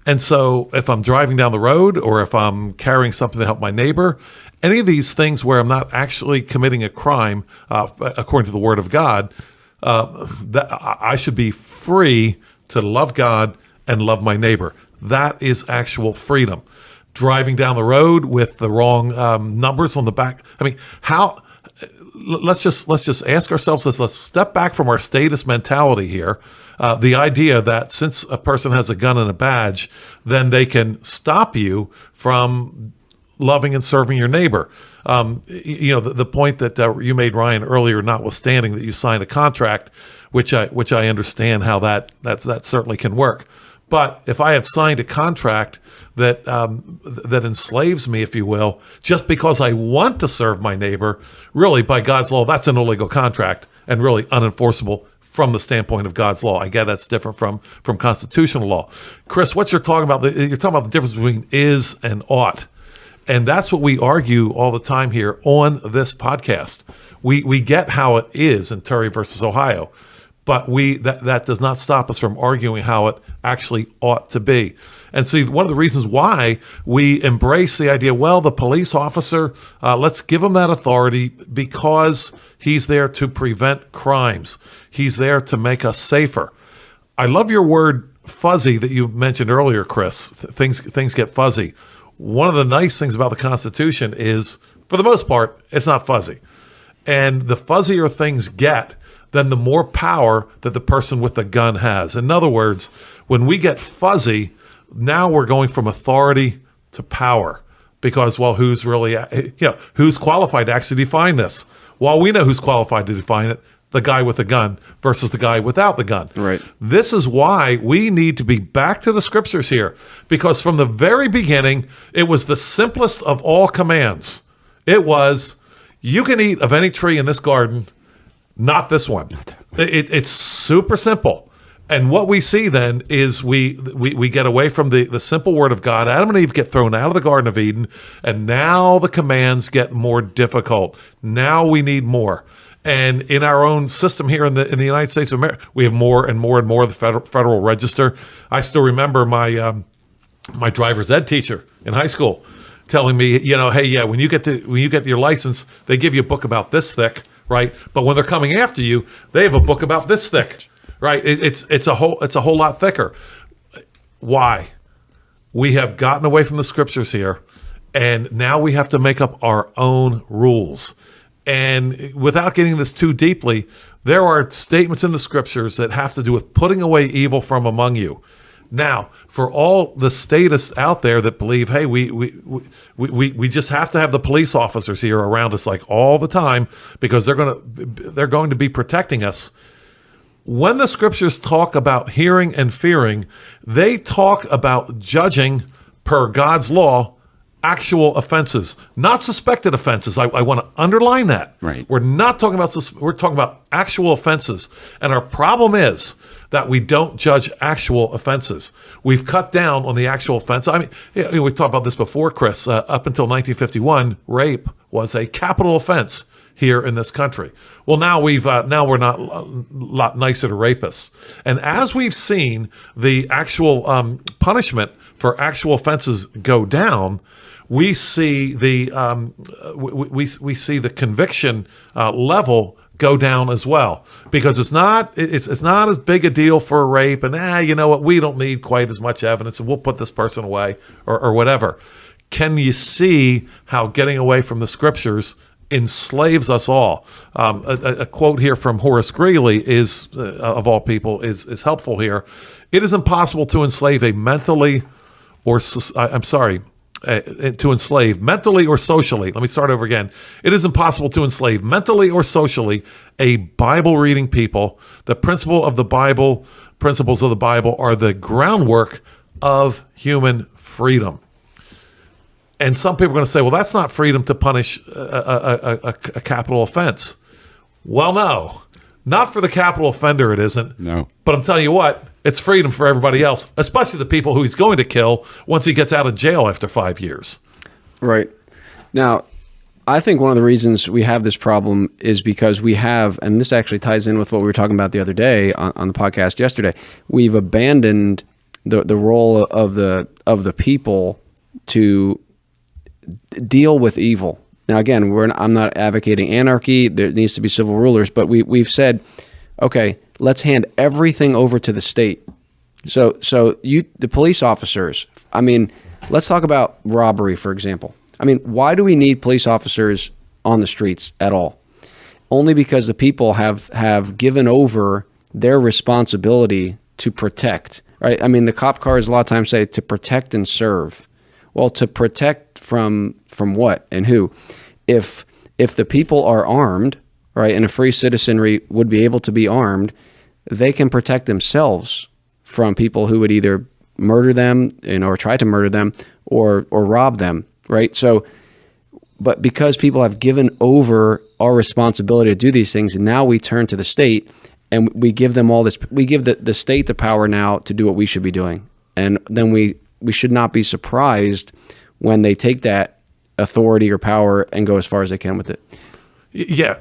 And so if I'm driving down the road, or if I'm carrying something to help my neighbor, any of these things where I'm not actually committing a crime, according to the Word of God, that I should be free to love God and love my neighbor. That is actual freedom. Driving down the road with the wrong numbers on the back. I mean, how? Let's just ask ourselves this. Let's step back from our status mentality here. The idea that since a person has a gun and a badge, then they can stop you from loving and serving your neighbor. The point that you made, Ryan, earlier, notwithstanding that you signed a contract which I understand how that certainly can work. But if I have signed a contract that that enslaves me, if you will, just because I want to serve my neighbor, really by God's law, that's an illegal contract and really unenforceable from the standpoint of God's law. I get that's different from constitutional law. Chris, what you're talking about, you're talking about the difference between is and ought. And that's what we argue all the time here on this podcast. We get how it is in Terry versus Ohio, but that does not stop us from arguing how it actually ought to be. And see, one of the reasons why we embrace the idea, well, the police officer, let's give him that authority because he's there to prevent crimes. He's there to make us safer. I love your word fuzzy that you mentioned earlier, Chris. Things get fuzzy. One of the nice things about the Constitution is, for the most part, it's not fuzzy. And the fuzzier things get, then the more power that the person with the gun has. In other words, when we get fuzzy, now we're going from authority to power. Because, well, who's qualified to actually define this? Well, we know who's qualified to define it. The guy with the gun versus the guy without the gun. Right. This is why we need to be back to the scriptures here, because from the very beginning, it was the simplest of all commands. It was, you can eat of any tree in this garden, not this one. It's super simple. And what we see then is we get away from the simple word of God. Adam and Eve get thrown out of the Garden of Eden, and now the commands get more difficult. Now we need more. And in our own system here in the United States of America, we have more and more and more of the Federal Register. I still remember my driver's ed teacher in high school telling me, hey, yeah, when you get your license, they give you a book about this thick, right? But when they're coming after you, they have a book about this thick, right? It's a whole lot thicker. Why? We have gotten away from the scriptures here, and now we have to make up our own rules. And without getting this too deeply, there are statements in the scriptures that have to do with putting away evil from among you. Now, for all the statists out there that believe, hey, we just have to have the police officers here around us like all the time because they're going to be protecting us. When the scriptures talk about hearing and fearing, they talk about judging per God's law actual offenses, not suspected offenses. I want to underline that. Right. We're not talking about we're talking about actual offenses. And our problem is that we don't judge actual offenses. We've cut down on the actual offense. I mean, we talked about this before, Chris. Up until 1951, rape was a capital offense here in this country. Well, now we're not a lot nicer to rapists. And as we've seen the actual punishment for actual offenses go down, we see the we see the conviction level go down as well, because it's not as big a deal for a rape, and you know what, we don't need quite as much evidence, and we'll put this person away or whatever. Can you see how getting away from the scriptures enslaves us all? A quote here from Horace Greeley is, of all people, is helpful here. It is impossible to enslave a mentally or to enslave mentally or socially. Let me start over again. It is impossible to enslave mentally or socially a Bible-reading people. The principles of the Bible are the groundwork of human freedom. And some people are going to say, well, that's not freedom to punish a capital offense. Well, no. Not for the capital offender, it isn't. No. But I'm telling you what, it's freedom for everybody else, especially the people who he's going to kill once he gets out of jail after 5 years. Right. Now, I think one of the reasons we have this problem is because we have, and this actually ties in with what we were talking about the other day on the podcast yesterday, we've abandoned the role of the people to deal with evil. Now, again, I'm not advocating anarchy. There needs to be civil rulers, but we've said, okay, let's hand everything over to the state. So the police officers, I mean, let's talk about robbery, for example. I mean, why do we need police officers on the streets at all? Only because the people have given over their responsibility to protect, right? I mean, the cop cars a lot of times say to protect and serve. Well, to protect from what and who? If the people are armed, right, and a free citizenry would be able to be armed, they can protect themselves from people who would either murder them, or try to murder them, or rob them, right? So, but because people have given over our responsibility to do these things, and now we turn to the state and we give them all this, we give the state the power now to do what we should be doing. And then we should not be surprised when they take that authority or power and go as far as they can with it. Yeah.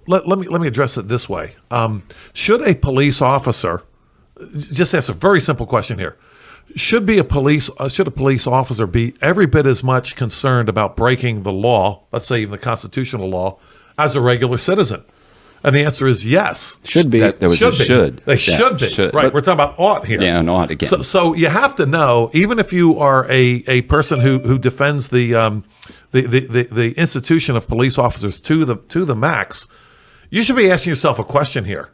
Let me address it this way. Should a police officer, just ask a very simple question here. Should a police officer be every bit as much concerned about breaking the law, let's say even the constitutional law, as a regular citizen? And the answer is yes. Should be. There was a should. They should be. Should. Right. We're talking about ought here. Yeah, an ought again. So you have to know, even if you are a person who defends the institution of police officers to the max, you should be asking yourself a question here.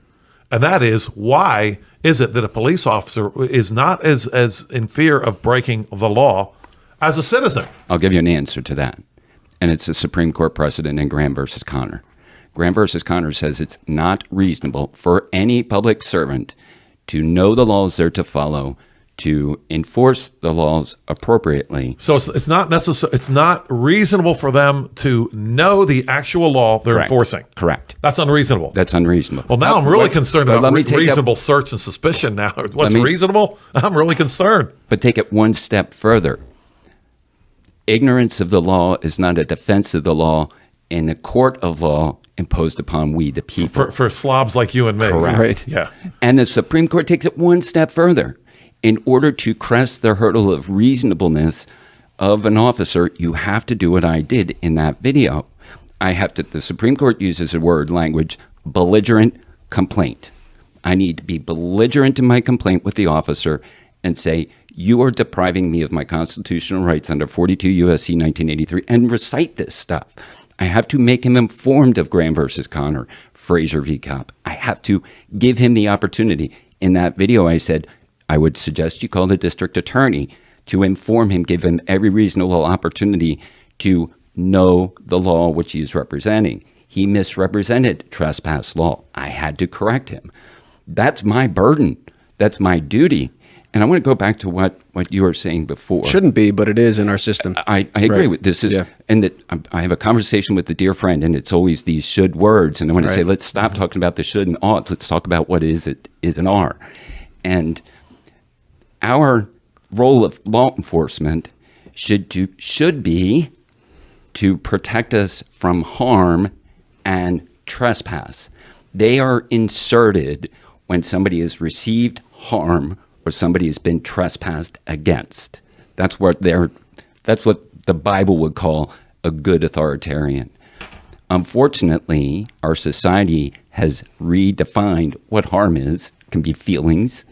And that is, why is it that a police officer is not as in fear of breaking the law as a citizen? I'll give you an answer to that. And it's a Supreme Court precedent in Graham versus Connor. Graham versus Connor says it's not reasonable for any public servant to know the laws they're to follow, to enforce the laws appropriately. So it's not necessary. It's not reasonable for them to know the actual law they're enforcing. Correct. That's unreasonable. That's unreasonable. Well, now I'm really concerned about reasonable that, search and suspicion. Now, what's reasonable? I'm really concerned. But take it one step further. Ignorance of the law is not a defense of the law in a court of law imposed upon we, the people. For slobs like you and me. Correct. Right. Yeah. And the Supreme Court takes it one step further. In order to crest the hurdle of reasonableness of an officer, you have to do what I did in that video. The Supreme Court uses a language, belligerent complaint. I need to be belligerent in my complaint with the officer and say, you are depriving me of my constitutional rights under 42 U.S.C. 1983, and recite this stuff. I have to make him informed of Graham versus Connor, Fraser v. Cobb. I have to give him the opportunity. In that video, I said, I would suggest you call the district attorney to inform him, give him every reasonable opportunity to know the law which he is representing. He misrepresented trespass law. I had to correct him. That's my burden. That's my duty. And I want to go back to what you were saying before. Shouldn't be, but it is in our system. I agree with this. And that I have a conversation with a dear friend, and it's always these should words. And I want to say, let's stop talking about the should and oughts. Let's talk about what is and are. And our role of law enforcement should be to protect us from harm and trespass. They are inserted when somebody has received harm or somebody has been trespassed against. That's what the Bible would call a good authoritarian. Unfortunately, our society has redefined what harm is. It can be feelings,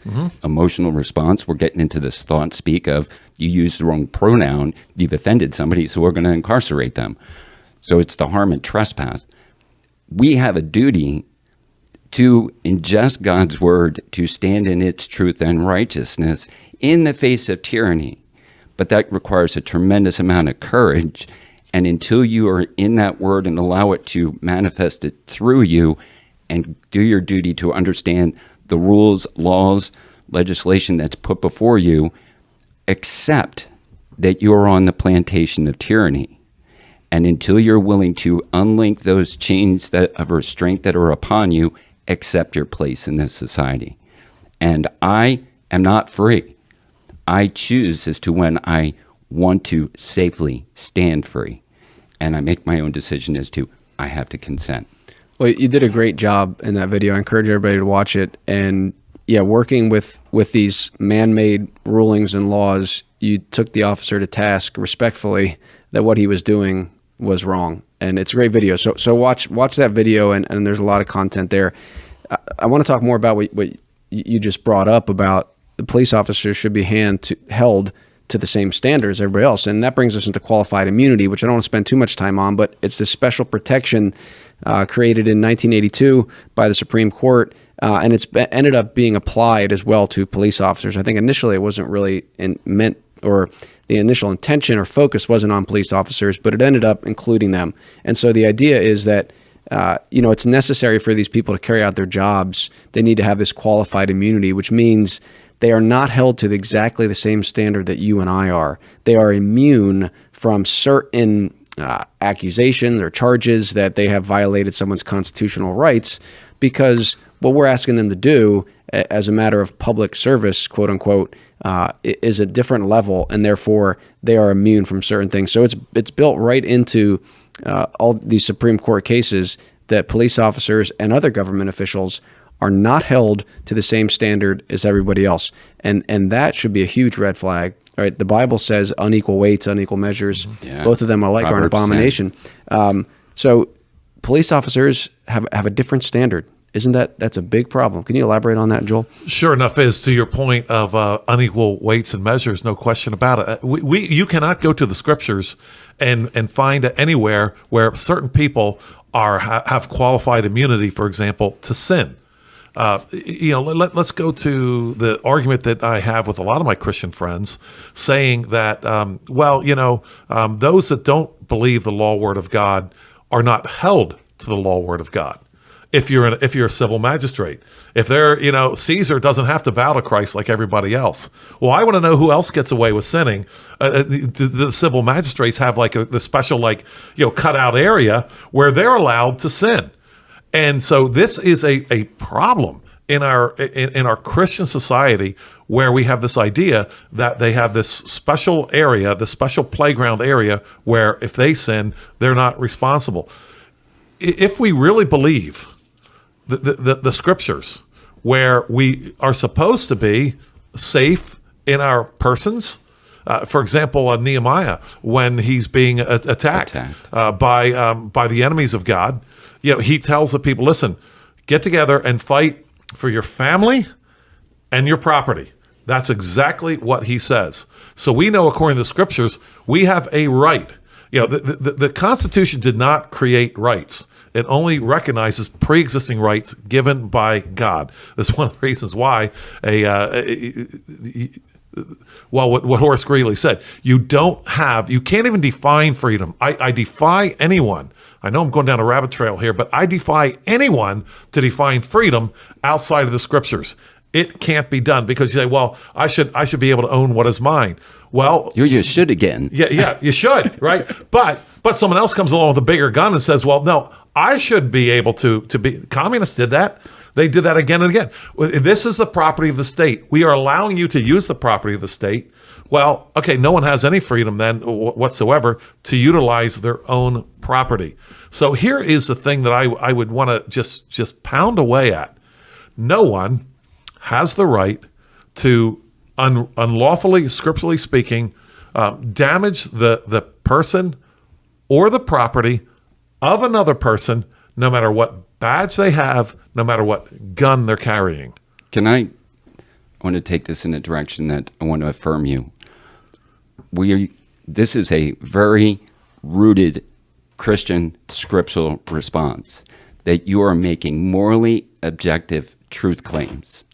emotional response. We're getting into this thought speak of you used the wrong pronoun, you've offended somebody, so we're going to incarcerate them. So it's the harm and trespass. We have a duty to ingest God's word, to stand in its truth and righteousness in the face of tyranny. But that requires a tremendous amount of courage. And until you are in that word and allow it to manifest it through you and do your duty to understand the rules, laws, legislation that's put before you, accept that you're on the plantation of tyranny. And until you're willing to unlink those chains of restraint that are upon you, accept your place in this society. And I am not free. I choose as to when I want to safely stand free. And I make my own decision as to I have to consent. Well, you did a great job in that video. I encourage everybody to watch it. And yeah, working with these man-made rulings and laws, you took the officer to task respectfully that what he was doing was wrong. And it's a great video. So watch that video, and there's a lot of content there. I want to talk more about what you just brought up about the police officers should be held to the same standards as everybody else. And that brings us into qualified immunity, which I don't want to spend too much time on, but it's this special protection created in 1982 by the Supreme Court, and it's ended up being applied as well to police officers. I think initially it wasn't really meant, or the initial intention or focus wasn't on police officers, but it ended up including them. And so the idea is that it's necessary for these people to carry out their jobs. They need to have this qualified immunity, which means they are not held to exactly the same standard that you and I are. They are immune from certain accusations or charges that they have violated someone's constitutional rights, because what we're asking them to do as a matter of public service, quote unquote, is a different level, and therefore they are immune from certain things. So it's built right into all these Supreme Court cases that police officers and other government officials are not held to the same standard as everybody else. And that should be a huge red flag. All right, the Bible says unequal weights, unequal measures. Yeah. Both of them are like, are an abomination. So police officers have a different standard. Isn't that's a big problem? Can you elaborate on that, Joel? Sure enough, is to your point of unequal weights and measures, no question about it. You cannot go to the scriptures and find anywhere where certain people have qualified immunity, for example, to sin. Let's go to the argument that I have with a lot of my Christian friends, saying that, those that don't believe the law word of God are not held to the law word of God. If you're a civil magistrate, if Caesar doesn't have to bow to Christ like everybody else. Well, I want to know who else gets away with sinning. The civil magistrates have the special cutout area where they're allowed to sin. And so this is a problem in our Christian society, where we have this idea that they have this special area, the special playground area, where if they sin, they're not responsible. If we really believe the scriptures, where we are supposed to be safe in our persons, for example, Nehemiah, when he's being attacked by the enemies of God, he tells the people, listen, get together and fight for your family and your property. That's exactly what he says. So we know, according to the scriptures, we have a right. The Constitution did not create rights. It only recognizes pre-existing rights given by God. That's one of the reasons why what Horace Greeley said, you can't even define freedom. I defy anyone. I know I'm going down a rabbit trail here, but I defy anyone to define freedom outside of the scriptures. It can't be done, because you say, well, I should be able to own what is mine. Well, you should again. Yeah, you should, right? But someone else comes along with a bigger gun and says, well, no, I should be able to be. Communists did that. They did that again and again. This is the property of the state. We are allowing you to use the property of the state. Well, okay, no one has any freedom then whatsoever to utilize their own property. So here is the thing that I would want to just pound away at. No one has the right to unlawfully, scripturally speaking, damage the person or the property of another person, no matter what badge they have, no matter what gun they're carrying. I want to take this in a direction that I want to affirm you. This is a very rooted Christian scriptural response, that you are making morally objective truth claims.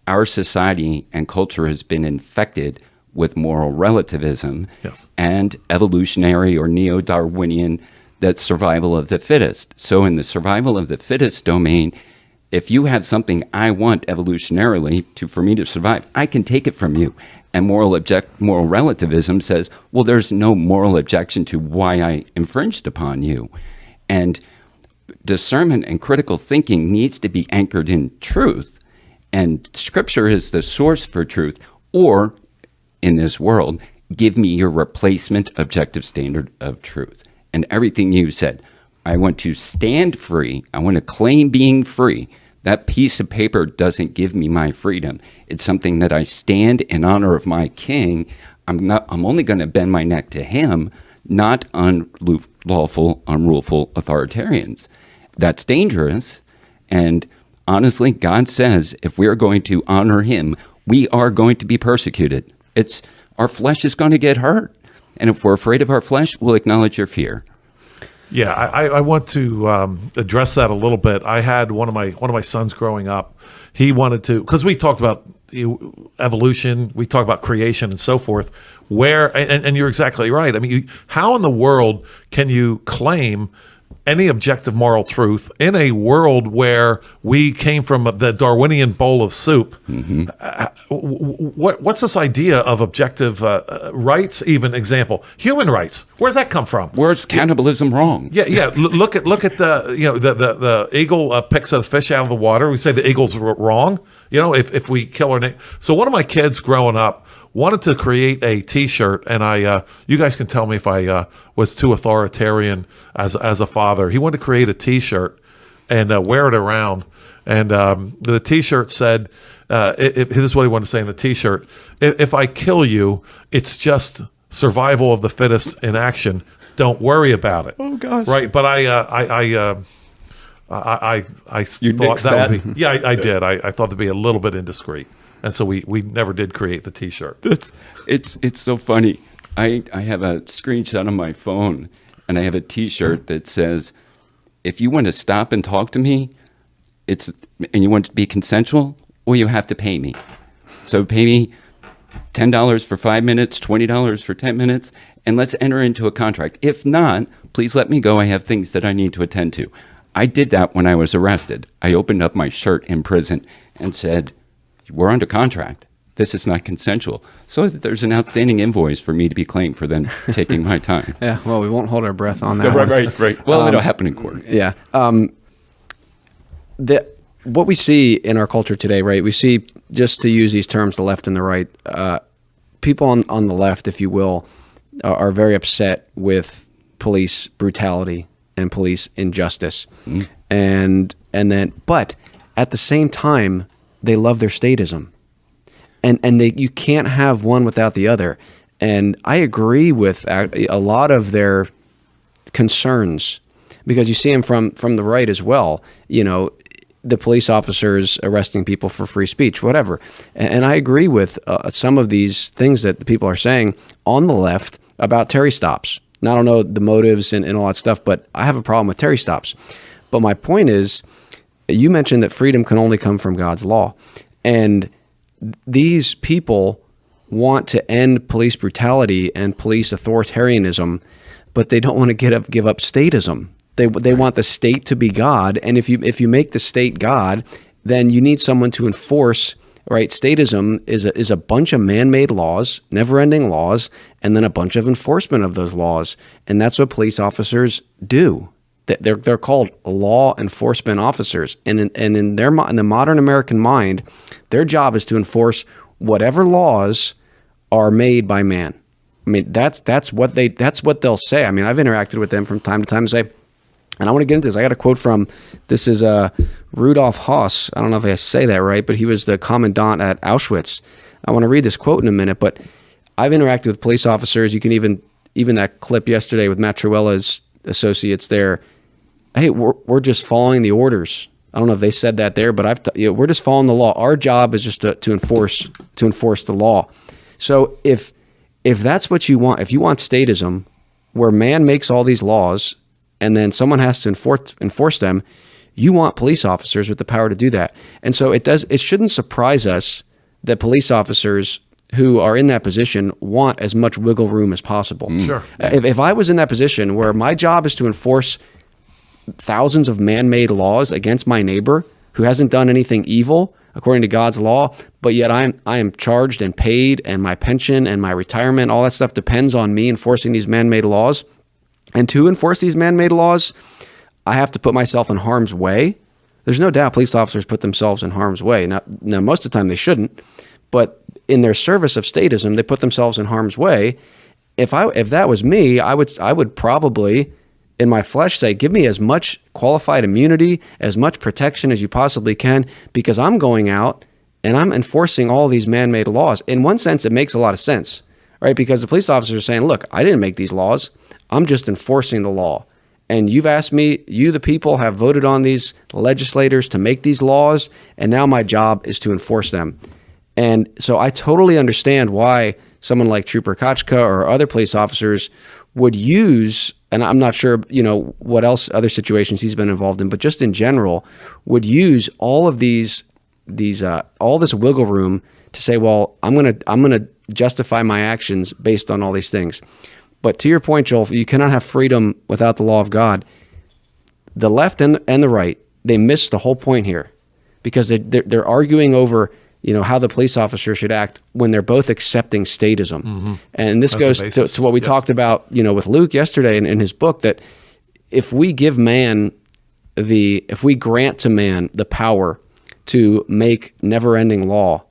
Our society and culture has been infected with moral relativism, yes, and evolutionary or neo-Darwinian, that survival of the fittest. So in the survival of the fittest domain, if you have something I want evolutionarily for me to survive, I can take it from you. And moral relativism says, well, there's no moral objection to why I infringed upon you. And discernment and critical thinking needs to be anchored in truth. And Scripture is the source for truth. Or, in this world, give me your replacement objective standard of truth. And everything you said, I want to stand free. I want to claim being free. That piece of paper doesn't give me my freedom. It's something that I stand in honor of my king. I'm only going to bend my neck to him, not unlawful, unruleful authoritarians. That's dangerous. And honestly, God says if we're going to honor him, we are going to be persecuted. Our flesh is going to get hurt. And if we're afraid of our flesh, we'll acknowledge your fear. Yeah, I want to address that a little bit. I had one of my sons growing up. He wanted to, because we talked about evolution, we talked about creation and so forth. And you're exactly right. I mean, how in the world can you claim any objective moral truth in a world where we came from the Darwinian bowl of soup. What's this idea of objective rights? Even example, human rights. Where's that come from? Where's cannibalism wrong? Yeah. Look at the the eagle picks a fish out of the water. We say the eagle's wrong. If we kill our neighbor. So one of my kids growing up wanted to create a T-shirt, and you guys can tell me if I was too authoritarian as a father. He wanted to create a T-shirt and wear it around, and the T-shirt said, this is what he wanted to say in the T-shirt: if I kill you, it's just survival of the fittest in action. Don't worry about it. Oh gosh! Right, but I You thought nixed that would be, yeah, I did. I thought that'd be a little bit indiscreet. And so we never did create the T-shirt. It's so funny. I have a screenshot on my phone, and I have a T-shirt that says, "If you want to stop and talk to me, and you want it to be consensual, well, you have to pay me. So pay me $10 for 5 minutes, $20 for 10 minutes, and let's enter into a contract. If not, please let me go. I have things that I need to attend to." I did that when I was arrested. I opened up my shirt in prison and said, "We're under contract. This is not consensual." So there's an outstanding invoice for me to be claimed for them taking my time. Yeah, well, we won't hold our breath on that one. Right. Well, it'll happen in court. Yeah. What we see in our culture today, right, we see, just to use these terms, the left and the right, people on the left, if you will, are very upset with police brutality and police injustice. But at the same time, they love their statism, and you can't have one without the other. And I agree with a lot of their concerns, because you see them from the right as well. The police officers arresting people for free speech, whatever. And I agree with some of these things that the people are saying on the left about Terry stops. Now, I don't know the motives and all that stuff, but I have a problem with Terry stops. But my point is, you mentioned that freedom can only come from God's law. And these people want to end police brutality and police authoritarianism, but they don't want to give up statism. They want the state to be God. And if you make the state God, then you need someone to enforce. Right, statism is a bunch of man-made laws, never-ending laws, and then a bunch of enforcement of those laws, and that's what police officers do. They're called law enforcement officers, and in the modern American mind, their job is to enforce whatever laws are made by man. I mean, that's what they'll say. I mean, I've interacted with them from time to time and say, and I want to get into this. I got a quote from, this is Rudolf Höss. I don't know if I say that right, but he was the commandant at Auschwitz. I want to read this quote in a minute, but I've interacted with police officers. You can even that clip yesterday with Matt Truella's associates there. Hey, we're just following the orders. I don't know if they said that there, but we're just following the law. Our job is just to enforce the law. So if that's what you want, if you want statism, where man makes all these laws and then someone has to enforce them, you want police officers with the power to do that. And so it shouldn't surprise us that police officers who are in that position want as much wiggle room as possible. Sure. If I was in that position where my job is to enforce thousands of man-made laws against my neighbor who hasn't done anything evil according to God's law, but yet I am charged and paid, and my pension and my retirement, all that stuff depends on me enforcing these man-made laws. And to enforce these man-made laws, I have to put myself in harm's way. There's no doubt police officers put themselves in harm's way. Now most of the time they shouldn't, but in their service of statism, they put themselves in harm's way. If that was me, I would probably, in my flesh, say, give me as much qualified immunity, as much protection as you possibly can, because I'm going out and I'm enforcing all these man-made laws. In one sense, it makes a lot of sense, right? Because the police officers are saying, look, I didn't make these laws. I'm just enforcing the law. And you've asked me, you, the people, have voted on these legislators to make these laws, and now my job is to enforce them. And so I totally understand why someone like Trooper Kochka or other police officers would use, and I'm not sure, what else, other situations he's been involved in, but just in general, would use all of all this wiggle room to say, well, I'm gonna justify my actions based on all these things. But to your point, Joel, you cannot have freedom without the law of God. the left and the right, they miss the whole point here, because they're arguing over, how the police officer should act when they're both accepting statism. Mm-hmm. And this goes to what we talked about, with Luke yesterday in his book, that if we give if we grant to man the power to make never-ending law,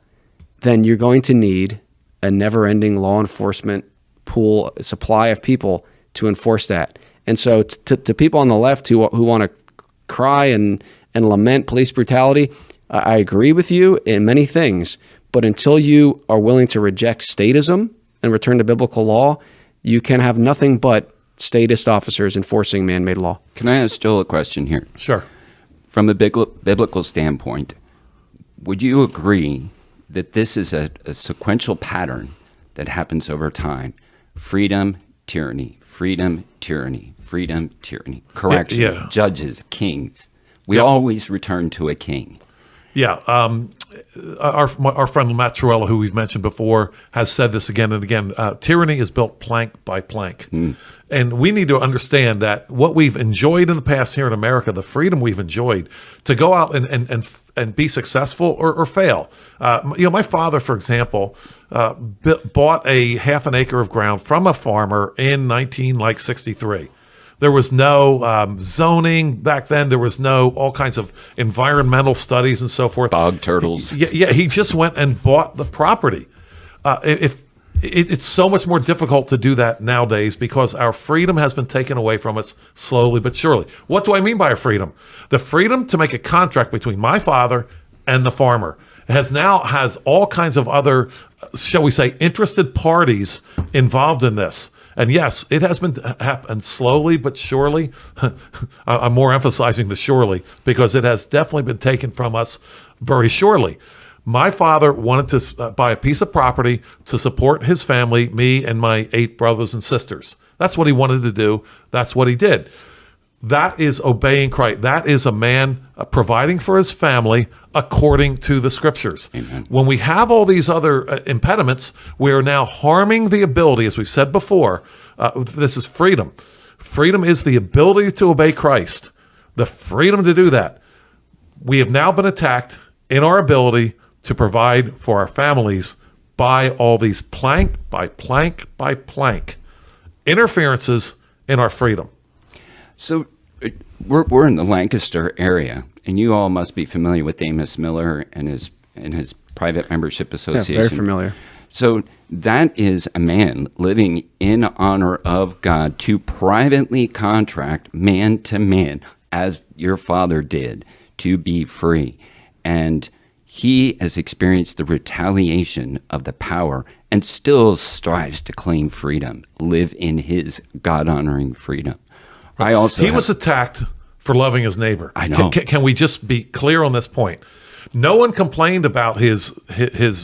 then you're going to need a never-ending law enforcement pool, supply of people to enforce that. And so to people on the left who want to cry and lament police brutality, I agree with you in many things, but until you are willing to reject statism and return to biblical law, you can have nothing but statist officers enforcing man-made law. Can I ask Joel a question here? Sure. From a biblical standpoint, would you agree that this is a sequential pattern that happens over time? Freedom, tyranny, freedom, tyranny, freedom, tyranny, correction, judges, kings. We always return to a king. Yeah. Our friend Matt Truella, who we've mentioned before, has said this again and again. Tyranny is built plank by plank. And we need to understand that what we've enjoyed in the past here in America, the freedom we've enjoyed to go out and be successful or fail. My father, for example, bought a half an acre of ground from a farmer in 1963. There was no zoning back then. There was no all kinds of environmental studies and so forth. Bog turtles. He just went and bought the property. It's so much more difficult to do that nowadays because our freedom has been taken away from us slowly but surely. What do I mean by a freedom? The freedom to make a contract between my father and the farmer has all kinds of other, shall we say, interested parties involved in this. And yes, it has been happened slowly but surely. I'm more emphasizing the surely because it has definitely been taken from us very surely. My father wanted to buy a piece of property to support his family, me and my 8 brothers and sisters. That's what he wanted to do. That's what he did. That is obeying Christ. That is a man providing for his family according to the scriptures. Amen. When we have all these other impediments, we are now harming the ability, as we've said before, this is freedom. Freedom is the ability to obey Christ, the freedom to do that. We have now been attacked in our ability to provide for our families by all these plank by plank by plank interferences in our freedom. So we're in the Lancaster area, and you all must be familiar with Amos Miller and his private membership association. Yeah, very familiar. So that is a man living in honor of God to privately contract man to man, as your father did, to be free. And he has experienced the retaliation of the power and still strives to claim freedom, live in his God-honoring freedom. He was attacked for loving his neighbor. I know. Can we just be clear on this point? No one complained about his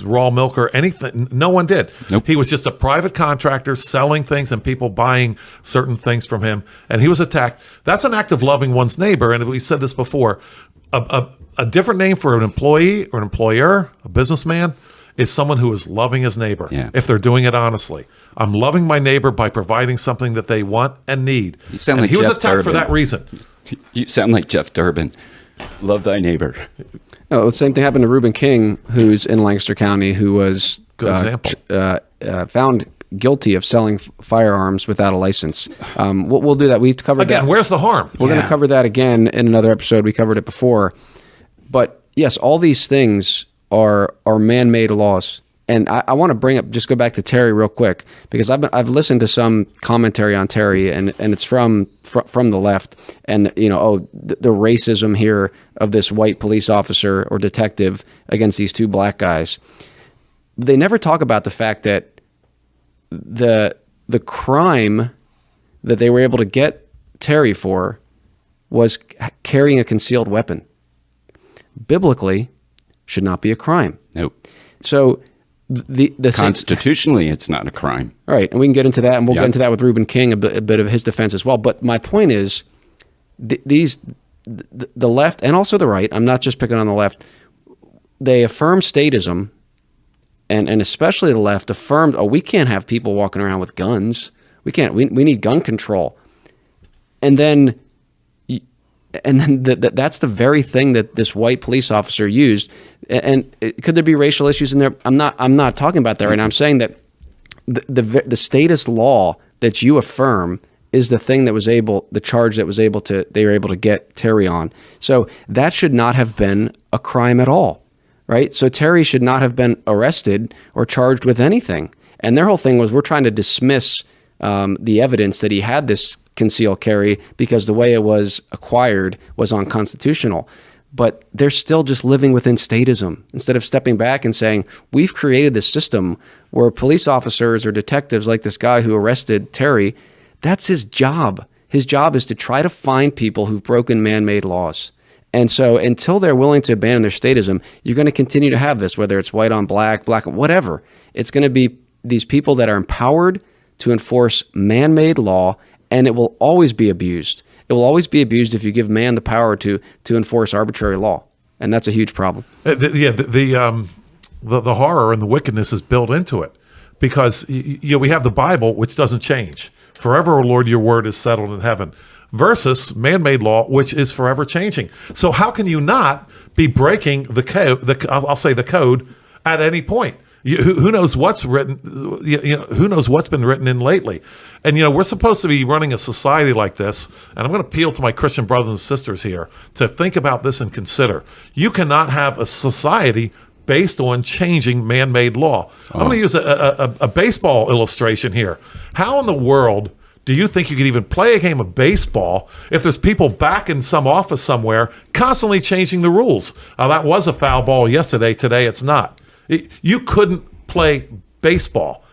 raw milk or anything. No one did. Nope. He was just a private contractor selling things and people buying certain things from him, and he was attacked. That's an act of loving one's neighbor, and we said this before. A different name for an employee or an employer, a businessman, is someone who is loving his neighbor, if they're doing it honestly. I'm loving my neighbor by providing something that they want and need. You sound and like he was Jeff attacked Durbin. for that reason. You sound like Jeff Durbin. Love thy neighbor. No, the same thing happened to Reuben King, who's in Lancaster County, who was Good example. Found guilty of selling firearms without a license. We'll do that. We covered Again, that. where's the harm? We're going to cover that again in another episode. We covered it before. But yes, all these things are man-made laws. And I want to just go back to Terry real quick, because I've listened to some commentary on Terry, and it's from the left, and the racism here of this white police officer or detective against these 2 black guys. They never talk about the fact that the crime that they were able to get Terry for was carrying a concealed weapon. Biblically, should not be a crime. Nope. So the constitutionally, it's not a crime. All right, and we can get into that, and we'll get into that with Reuben King, a bit of his defense as well. But my point is, the left and also the right, I'm not just picking on the left, they affirm statism, and especially the left affirmed, we can't have people walking around with guns. We can't. We need gun control. And then And then that's the very thing that this white police officer used. And could there be racial issues in there? I'm not talking about that right now. I'm saying that the status law that you affirm is the thing that was the charge that they were able to get Terry on. So that should not have been a crime at all, right? So Terry should not have been arrested or charged with anything. And their whole thing was, we're trying to dismiss the evidence that he had this concealed carry because the way it was acquired was unconstitutional. But they're still just living within statism instead of stepping back and saying, we've created this system where police officers or detectives like this guy who arrested Terry, that's his job. His job is to try to find people who've broken man-made laws. And so until they're willing to abandon their statism, you're going to continue to have this, whether it's white on black, black on whatever. It's going to be these people that are empowered to enforce man-made law, and it will always be abused. It will always be abused if you give man the power to enforce arbitrary law, and that's a huge problem. The horror and the wickedness is built into it, because we have the Bible, which doesn't change. Forever, O Lord, your word is settled in heaven, versus man-made law, which is forever changing. So how can you not be breaking the code? I'll say the code at any point. Who knows what's written? Who knows what's been written in lately? And we're supposed to be running a society like this. And I'm going to appeal to my Christian brothers and sisters here to think about this and consider. You cannot have a society based on changing man-made law. I'm going to use a baseball illustration here. How in the world do you think you could even play a game of baseball if there's people back in some office somewhere constantly changing the rules? That was a foul ball yesterday. Today it's not. You couldn't play baseball.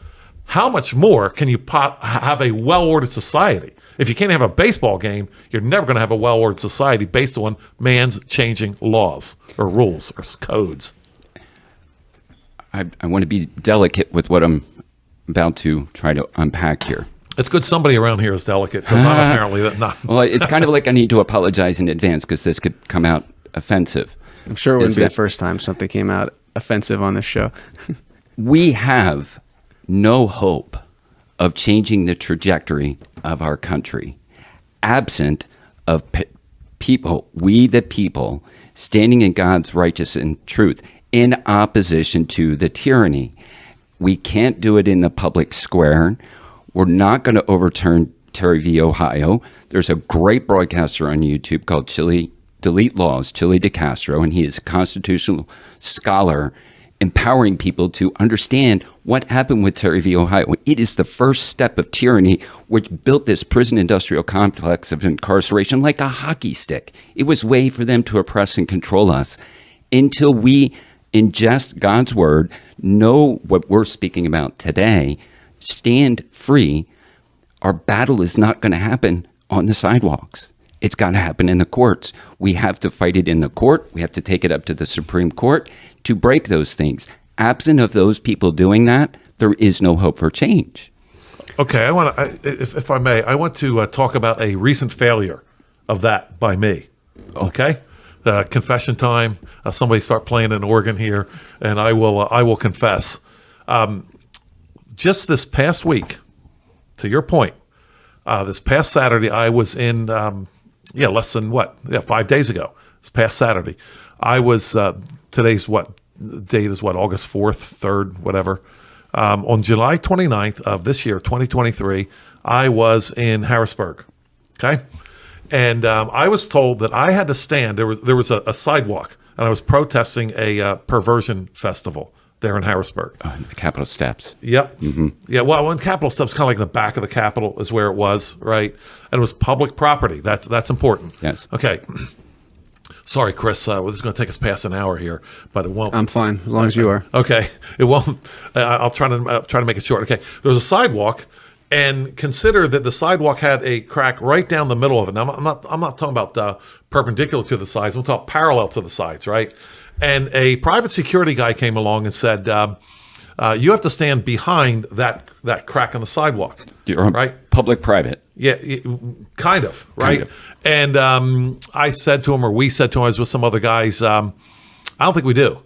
How much more can you have a well-ordered society? If you can't have a baseball game, you're never going to have a well-ordered society based on man's changing laws or rules or codes. I want to be delicate with what I'm about to try to unpack here. It's good somebody around here is delicate, because I'm apparently not. Well, it's kind of like I need to apologize in advance because this could come out offensive. I'm sure it wouldn't be the first time something came out offensive on this show. We have no hope of changing the trajectory of our country absent of people, we the people, standing in God's righteousness and truth in opposition to the tyranny. We can't do it in the public square. We're not going to overturn Terry v. Ohio. There's a great broadcaster on YouTube called Delete Laws, Chili DeCastro, and he is a constitutional scholar empowering people to understand what happened with Terry v. Ohio. It is the first step of tyranny, which built this prison industrial complex of incarceration like a hockey stick. It was a way for them to oppress and control us until we ingest God's word, know what we're speaking about today, stand free. Our battle is not going to happen on the sidewalks. It's got to happen in the courts. We have to fight it in the court. We have to take it up to the Supreme Court to break those things. Absent of those people doing that, there is no hope for change. Okay, if I may, I want to talk about a recent failure of that by me. Okay, confession time. Somebody start playing an organ here, and I will confess. Just this past week, to your point, this past Saturday, I was in. Less than 5 days ago. This past Saturday, I was. Today's date is August 4th, 3rd, whatever. On July 29th of this year, 2023, I was in Harrisburg. Okay, and I was told that I had to stand. There was a sidewalk, and I was protesting a perversion festival there in Harrisburg. The Capitol steps. Yep. Mm-hmm. Yeah, well, when Capitol steps, kind of like in the back of the Capitol is where it was, right? And it was public property. That's important. Yes. Okay. Sorry, Chris. This is going to take us past an hour here, but it won't. I'm fine, as long as you are. Okay. It won't. I'll try to make it short. Okay. There was a sidewalk, and consider that the sidewalk had a crack right down the middle of it. Now, I'm not talking about perpendicular to the sides. I'm talking parallel to the sides, right? And a private security guy came along and said, you have to stand behind that crack on the sidewalk. You're right? Public-private. Yeah, kind of, right? Kind of. And I said to him, or we said to him, I was with some other guys, I don't think we do.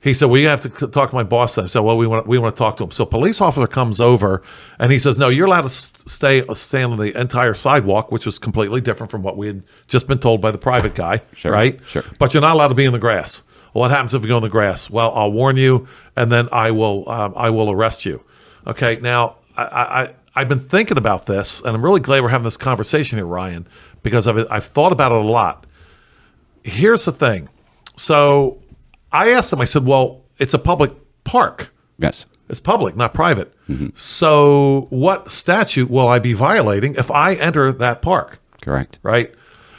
He said, well, you have to talk to my boss. I said, well, we want to talk to him. So a police officer comes over and he says, no, you're allowed to stay on the entire sidewalk, which was completely different from what we had just been told by the private guy, right? Sure. But you're not allowed to be in the grass. Well, what happens if you go in the grass? Well, I'll warn you, and then I will arrest you. Okay, now I've been thinking about this, and I'm really glad we're having this conversation here, Ryan, because I've thought about it a lot. Here's the thing. So I asked him, I said, well, it's a public park. Yes. It's public, not private. So what statute will I be violating if I enter that park? Correct. Right?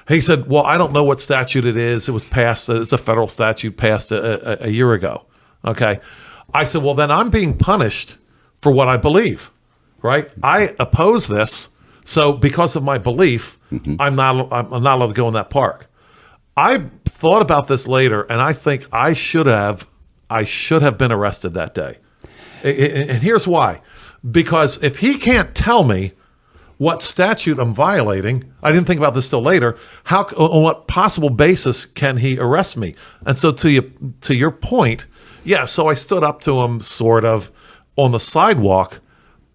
He said, well, I don't know what statute it is. It was passed. It's a federal statute passed a year ago. Okay. I said, well, then I'm being punished for what I believe. Right? I oppose this. So because of my belief, I'm not allowed to go in that park. I thought about this later, and I think I should have been arrested that day. And here's why. Because if he can't tell me what statute I'm violating, I didn't think about this till later, on what possible basis can he arrest me? And so to your point, yeah, so I stood up to him sort of on the sidewalk,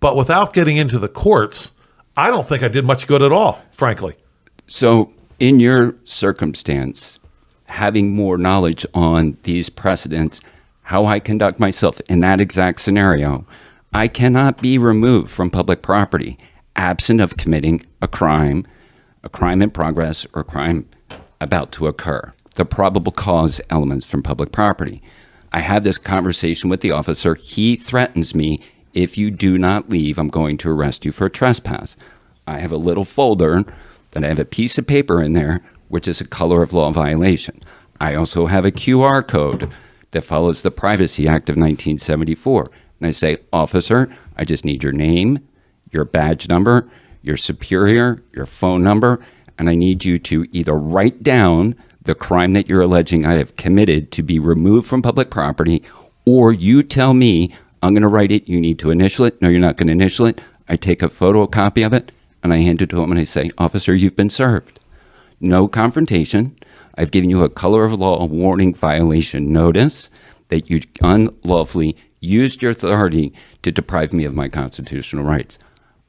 but without getting into the courts, I don't think I did much good at all, frankly. So in your circumstance, having more knowledge on these precedents, how I conduct myself in that exact scenario, I cannot be removed from public property absent of committing a crime in progress, or a crime about to occur. The probable cause elements from public property. I have this conversation with the officer. He threatens me, if you do not leave, I'm going to arrest you for a trespass. I have a little folder that I have a piece of paper in there, which is a color of law violation. I also have a QR code that follows the Privacy Act of 1974. And I say, officer, I just need your name, your badge number, your superior, your phone number, and I need you to either write down the crime that you're alleging I have committed to be removed from public property, or you tell me, I'm going to write it, you need to initial it. No, you're not going to initial it. I take a photocopy of it, and I hand it to him, and I say, officer, you've been served. No confrontation. I've given you a color of law warning violation notice that you unlawfully used your authority to deprive me of my constitutional rights.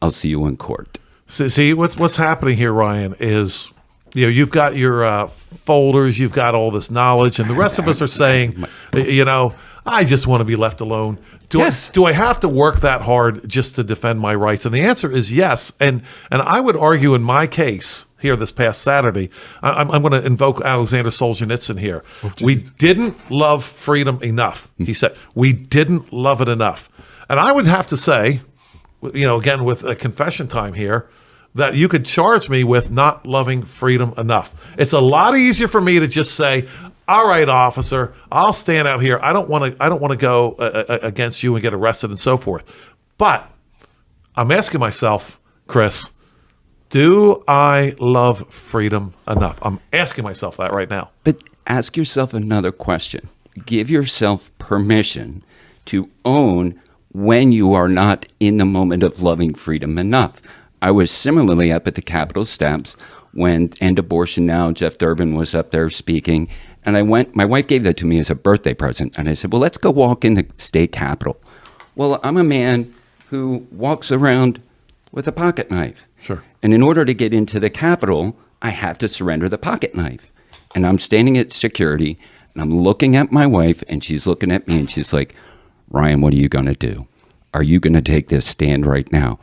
I'll see you in court. See, what's happening here, Ryan, is you've got your folders, you've got all this knowledge, and the rest of us are saying, I just want to be left alone. Do I have to work that hard just to defend my rights? And the answer is yes. And I would argue in my case here this past Saturday, I'm going to invoke Alexander Solzhenitsyn here. We didn't love freedom enough, he said. We didn't love it enough. And I would have to say, again, with a confession time here, that you could charge me with not loving freedom enough. It's a lot easier for me to just say, all right, officer, I'll stand out here. I don't want to go against you and get arrested and so forth. But I'm asking myself, Chris, do I love freedom enough? I'm asking myself that right now. But ask yourself another question. Give yourself permission to own when you are not in the moment of loving freedom enough. I was similarly up at the Capitol steps when End Abortion Now, Jeff Durbin was up there speaking. And I went, my wife gave that to me as a birthday present. And I said, well, let's go walk in the state capitol. Well, I'm a man who walks around with a pocket knife. Sure. And in order to get into the capitol, I have to surrender the pocket knife. And I'm standing at security and I'm looking at my wife and she's looking at me and she's like, Ryan, what are you going to do? Are you going to take this stand right now?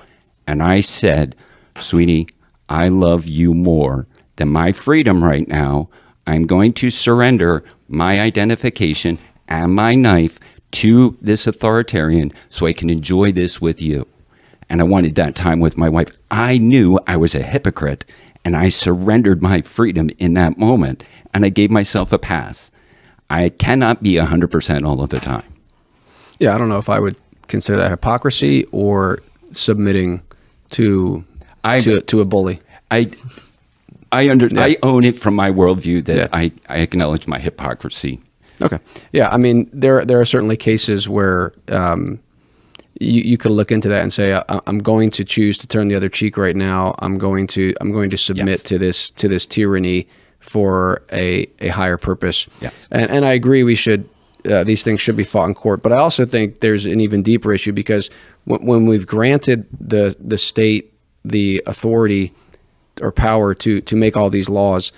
And I said, sweetie, I love you more than my freedom right now. I'm going to surrender my identification and my knife to this authoritarian so I can enjoy this with you. And I wanted that time with my wife. I knew I was a hypocrite, and I surrendered my freedom in that moment, and I gave myself a pass. I cannot be 100% all of the time. Yeah, I don't know if I would consider that hypocrisy or submitting to a bully. I own it from my worldview that I acknowledge my hypocrisy. Okay. Yeah. I mean, there are certainly cases where you could look into that and say, I'm going to choose to turn the other cheek right now. I'm going to submit to this tyranny for a higher purpose. Yes. And I agree we should these things should be fought in court. But I also think there's an even deeper issue, because when we've granted the state the authority or power to make all these laws,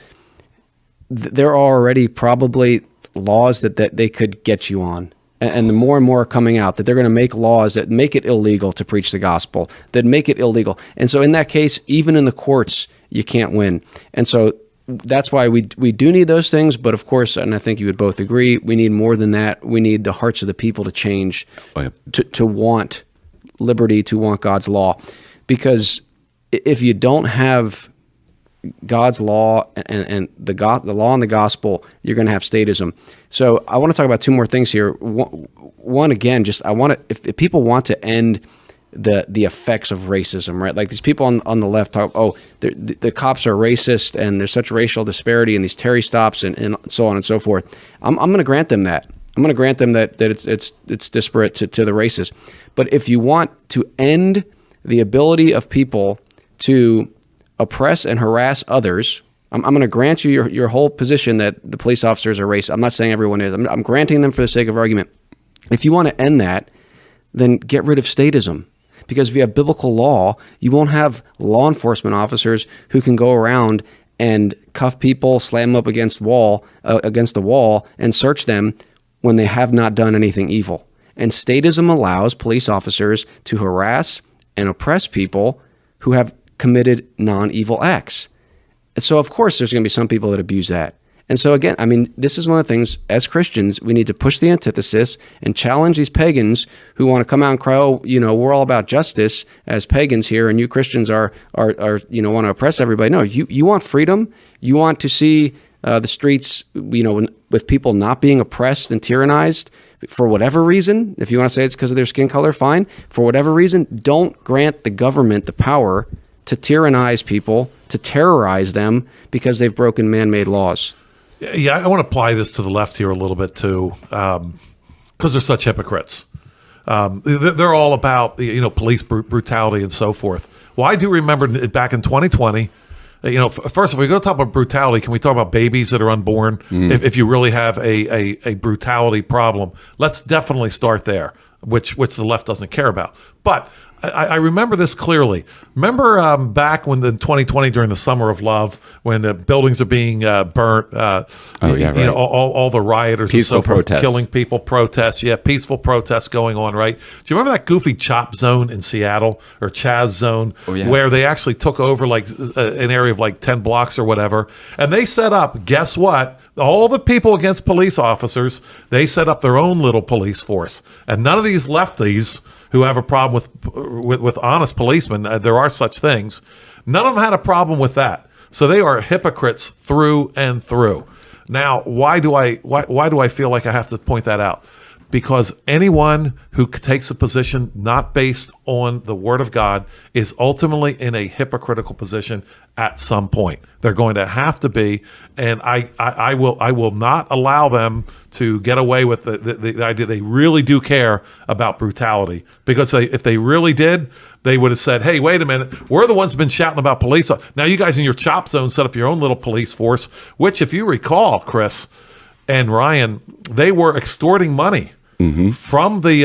there are already probably laws that they could get you on. And the more and more are coming out that they're going to make laws that make it illegal to preach the gospel, that make it illegal. And so in that case, even in the courts, you can't win. And so that's why we do need those things. But of course, and I think you would both agree, we need more than that. We need the hearts of the people to change, to want liberty, to want God's law. Because if you don't have God's law and the law and the gospel, you're going to have statism. So I want to talk about two more things here. One, again, if people want to end the effects of racism, right? Like these people on the left talk, the cops are racist and there's such racial disparity in these Terry stops and so on and so forth. I'm going to grant them that. I'm going to grant them that it's disparate to the races. But if you want to end the ability of people to oppress and harass others, I'm going to grant you your whole position that the police officers are racist. I'm not saying everyone is. I'm granting them for the sake of argument. If you want to end that, then get rid of statism. Because if you have biblical law, you won't have law enforcement officers who can go around and cuff people, slam them up against the wall, and search them when they have not done anything evil. And statism allows police officers to harass and oppress people who have committed non-evil acts. And so, of course, there's going to be some people that abuse that. And so, again, I mean, this is one of the things, as Christians, we need to push the antithesis and challenge these pagans who want to come out and cry, we're all about justice as pagans here, and you Christians are want to oppress everybody. No, you want freedom. You want to see the streets, with people not being oppressed and tyrannized for whatever reason. If you want to say it's because of their skin color, fine. For whatever reason, don't grant the government the power to tyrannize people, to terrorize them because they've broken man-made laws. Yeah, I want to apply this to the left here a little bit too, because they're such hypocrites. They're all about police brutality and so forth. Well, I do remember back in 2020. First, if we go talk about brutality, can we talk about babies that are unborn? If you really have a brutality problem, let's definitely start there, which the left doesn't care about. But I remember this clearly. Remember back when in 2020 during the Summer of Love, when the buildings are being burnt, right. All the rioters Peaceful and so forth, protests. killing people, protests, peaceful protests going on, right? Do you remember that goofy CHOP zone in Seattle, or Chaz zone, where they actually took over like an area of like 10 blocks or whatever, and they set up, guess what? All the people against police officers, they set up their own little police force, and none of these lefties who have a problem with honest policemen, there are such things. None of them had a problem with that. So they are hypocrites through and through. Now, why do I feel like I have to point that out? Because anyone who takes a position not based on the Word of God is ultimately in a hypocritical position at some point. They're going to have to be, and I will not allow them to get away with the idea they really do care about brutality. Because if they really did, they would have said, hey, wait a minute, we're the ones who've been shouting about police. Now you guys in your CHOP zone set up your own little police force, which if you recall, Chris and Ryan, they were extorting money. From the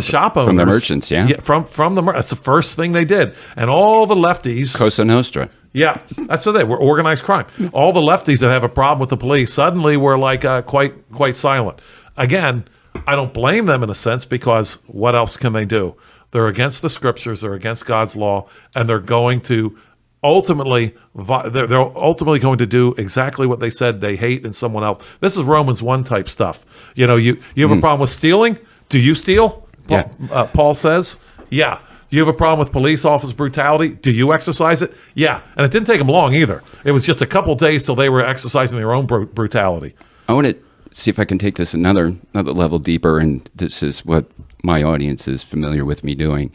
shop owners, from the merchants, from the that's the first thing they did, and all the lefties, Cosa Nostra, that's what they were, organized crime. All the lefties that have a problem with the police suddenly were like quite silent. Again, I don't blame them in a sense, because what else can they do? They're against the scriptures, they're against God's law, and they're going to ultimately going to do exactly what they said they hate in someone else. This is Romans 1 type stuff. You have a problem with stealing? Do you steal? Paul says, yeah. You have a problem with police officer brutality? Do you exercise it? Yeah. And it didn't take them long either. It was just a couple of days till they were exercising their own brutality. I want to see if I can take this another level deeper, and this is what my audience is familiar with me doing.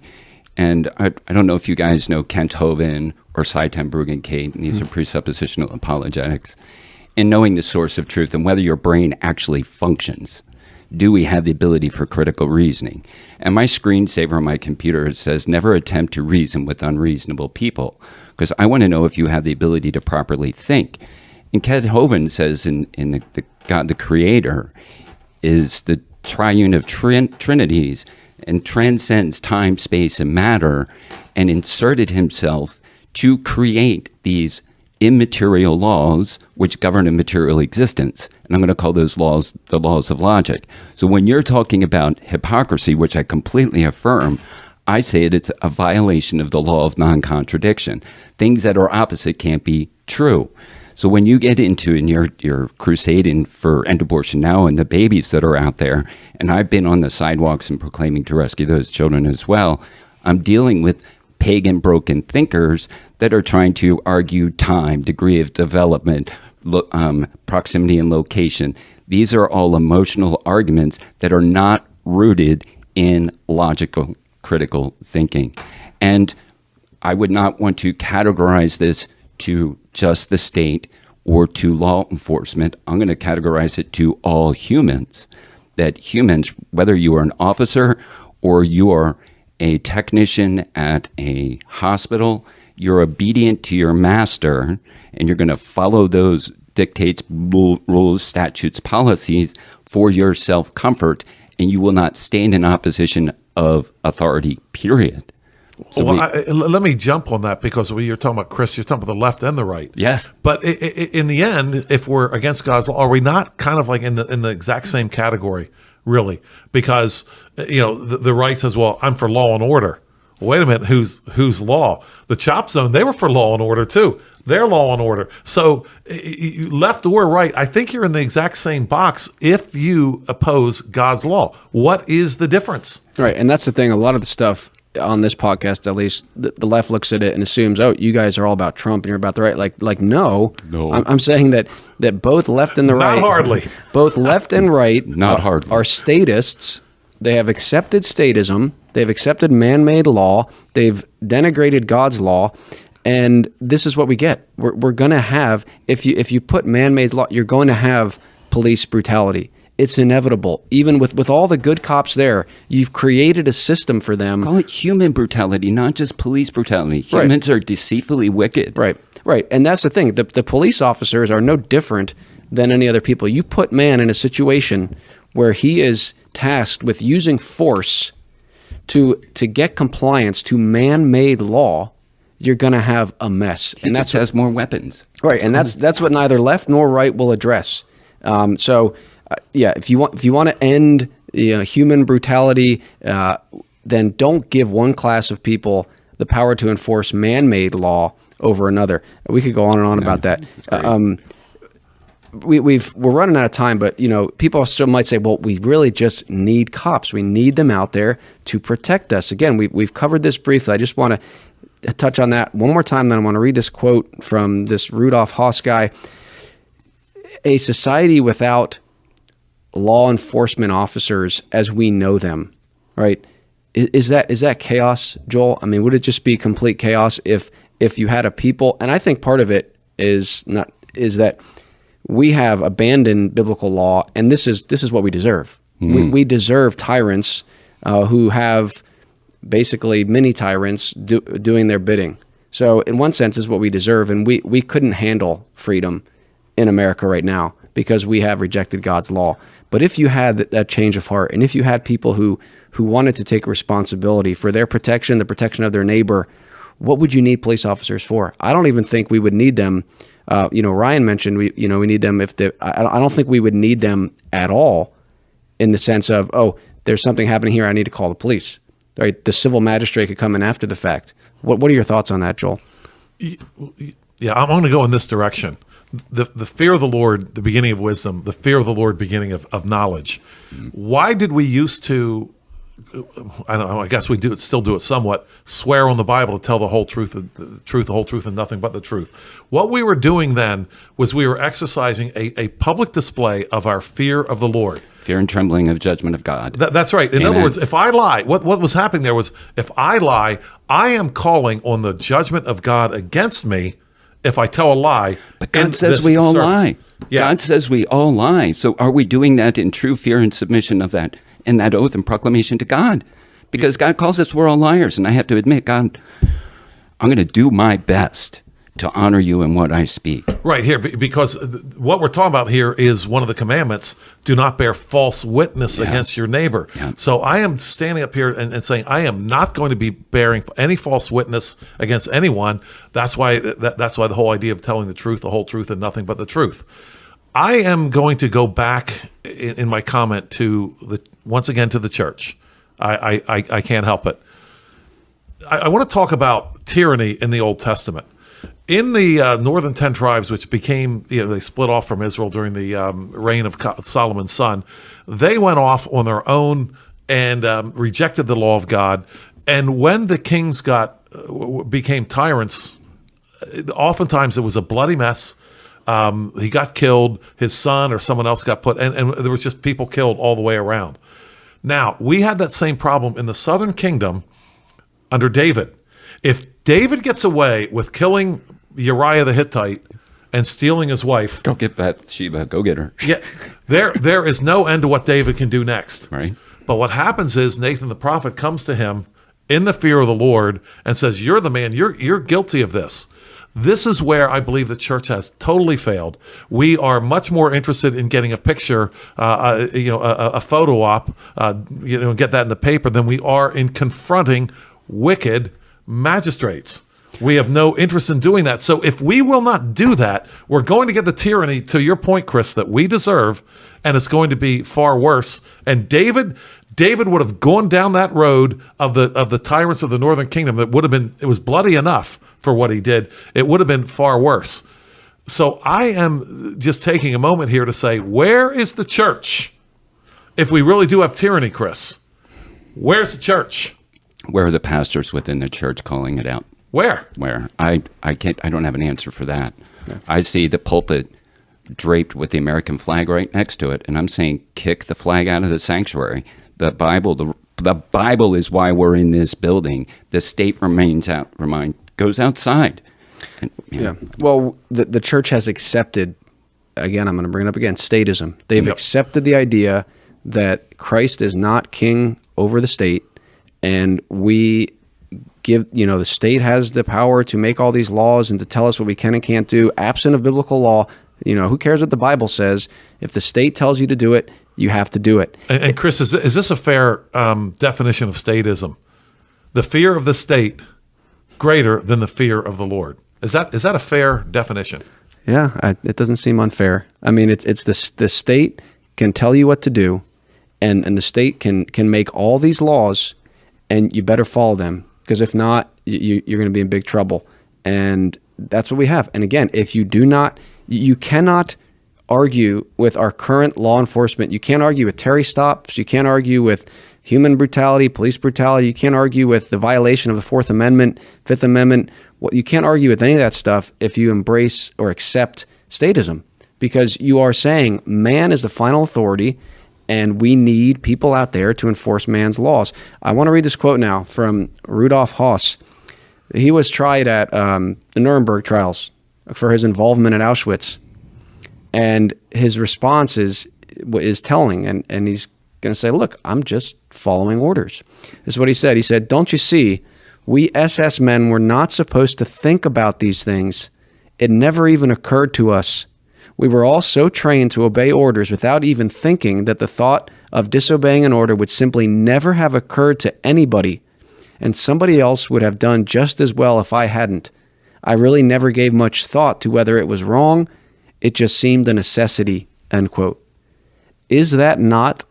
And I don't know if you guys know Kent Hovind or Cy ten Bruggencate, and these are presuppositional apologetics. In knowing the source of truth and whether your brain actually functions, do we have the ability for critical reasoning? And my screensaver on my computer, it says, never attempt to reason with unreasonable people, because I want to know if you have the ability to properly think. And Kent Hovind says in the God, the Creator, is the triune of trinities and transcends time, space, and matter, and inserted himself to create these immaterial laws which govern a material existence. And I'm going to call those laws the laws of logic. So when you're talking about hypocrisy, which I completely affirm, I say it's a violation of the law of non-contradiction. Things that are opposite can't be true. So when you get into, and you're crusading for end abortion now and the babies that are out there, and I've been on the sidewalks and proclaiming to rescue those children as well, I'm dealing with pagan, broken thinkers that are trying to argue time, degree of development, proximity and location. These are all emotional arguments that are not rooted in logical, critical thinking. And I would not want to categorize this to just the state or to law enforcement. I'm going to categorize it to all humans, that humans, whether you are an officer or you are a technician at a hospital, you're obedient to your master, and you're going to follow those dictates, rules, statutes, policies for your self-comfort, and you will not stand in opposition of authority, period. So let me jump on that, because when you're talking about, Chris, you're talking about the left and the right. Yes. But in the end, if we're against God's law, are we not kind of like in the exact same category, really? Because, the right says, well, I'm for law and order. Well, wait a minute, who's law? The Chop Zone, they were for law and order too. They're law and order. So left or right, I think you're in the exact same box if you oppose God's law. What is the difference? Right, and that's the thing. A lot of the stuff on this podcast, at least, the left looks at it and assumes, oh, you guys are all about Trump and you're about the right. Like no. I'm saying that both left and the right, not hardly, both left and right, are statists. They have accepted statism. They've accepted man-made law. They've denigrated God's law, and this is what we get. We're going to have, if you put man-made law, you're going to have police brutality. It's inevitable. Even with all the good cops there, you've created a system for them. Call it human brutality, not just police brutality. Humans are deceitfully wicked. Right. And that's the thing. The police officers are no different than any other people. You put man in a situation where he is tasked with using force to get compliance to man-made law, you're going to have a mess. And that has more weapons. Right, and that's what neither left nor right will address. If you want to end human brutality, then don't give one class of people the power to enforce man-made law over another. We could go on and on about that. We're running out of time, but people still might say, well, we really just need cops. We need them out there to protect us. Again, we've covered this briefly. I just want to touch on that one more time. Then I want to read this quote from this Rudolf Haas guy. A society without law enforcement officers as we know them, right? Is that chaos, Joel? I mean, would it just be complete chaos if you had a people? And I think part of it is that we have abandoned biblical law, and this is what we deserve. We deserve tyrants who have basically mini tyrants doing their bidding. So in one sense, is what we deserve, and we couldn't handle freedom in America right now because we have rejected God's law. But if you had that change of heart, and if you had people who wanted to take responsibility for their protection, the protection of their neighbor, what would you need police officers for? I don't even think we would need them. Ryan mentioned we need them I don't think we would need them at all, in the sense of, oh, there's something happening here, I need to call the police. Right? The civil magistrate could come in after the fact. What are your thoughts on that, Joel? Yeah, I'm going to go in this direction. The fear of the Lord, the beginning of wisdom, the fear of the Lord, beginning of knowledge. Why did we used to, I don't know, I guess we still do it somewhat, swear on the Bible to tell the whole truth, the whole truth, and nothing but the truth? What we were doing then was we were exercising a public display of our fear of the Lord. Fear and trembling of judgment of God. That's right. In other words, if I lie, what was happening there was, if I lie, I am calling on the judgment of God against me if I tell a lie. But God says we all lie. Yeah. God says we all lie. So are we doing that in true fear and submission of that, in that oath and proclamation to God? Because God calls us, we're all liars. And I have to admit, God, I'm going to do my best to honor you in what I speak. Right here, because what we're talking about here is one of the commandments: do not bear false witness against your neighbor. Yeah. So I am standing up here and saying I am not going to be bearing any false witness against anyone. That's why that's why the whole idea of telling the truth, the whole truth, and nothing but the truth. I am going to go back in my comment once again to the church. I can't help it. I want to talk about tyranny in the Old Testament. In the northern 10 tribes, which became, they split off from Israel during the reign of Solomon's son, they went off on their own and rejected the law of God. And when the kings became tyrants, oftentimes it was a bloody mess. He got killed, his son or someone else got put, and there was just people killed all the way around. Now, we had that same problem in the southern kingdom under David. If David gets away with killing Uriah the Hittite and stealing his wife, Go get Bathsheba. Go get her. yeah, there is no end to what David can do next. Right. But what happens is Nathan the prophet comes to him in the fear of the Lord and says, "You're the man. You're guilty of this." This is where I believe the church has totally failed. We are much more interested in getting a picture, a photo op, and get that in the paper than we are in confronting wicked magistrates. We have no interest in doing that. So if we will not do that, we're going to get the tyranny, to your point, Chris, that we deserve, and it's going to be far worse. And David would have gone down that road of the tyrants of the northern kingdom. It was bloody enough for what he did. It would have been far worse. So I am just taking a moment here to say, where is the church? If we really do have tyranny, Chris, where's the church? Where are the pastors within the church calling it out? Where? I don't have an answer for that. Yeah. I see the pulpit draped with the American flag right next to it, and I'm saying kick the flag out of the sanctuary. The Bible is why we're in this building. The state goes outside. And, yeah. Well, the church has accepted, again, I'm going to bring it up again, statism. They've accepted the idea that Christ is not king over the state, and we give, the state has the power to make all these laws and to tell us what we can and can't do, absent of biblical law. Who cares what the Bible says? If the state tells you to do it, you have to do it. And Chris, is this a fair definition of statism? The fear of the state greater than the fear of the Lord. Is that a fair definition? Yeah, it doesn't seem unfair. I mean, it's the state can tell you what to do, and the state can make all these laws, and you better follow them, because if not, you're going to be in big trouble. And that's what we have. And again, if you do not, you cannot argue with our current law enforcement. You can't argue with Terry stops. You can't argue with human brutality, police brutality. You can't argue with the violation of the Fourth Amendment, Fifth Amendment. You can't argue with any of that stuff if you embrace or accept statism, because you are saying man is the final authority, and we need people out there to enforce man's laws. I want to read this quote now from Rudolf Höss. He was tried at the Nuremberg trials for his involvement at Auschwitz. And his response is telling, and he's going to say, look, I'm just following orders. This is what he said. He said, "Don't you see, we SS men were not supposed to think about these things. It never even occurred to us. We were all so trained to obey orders without even thinking that the thought of disobeying an order would simply never have occurred to anybody, and somebody else would have done just as well if I hadn't. I really never gave much thought to whether it was wrong. It just seemed a necessity," end quote. Is that not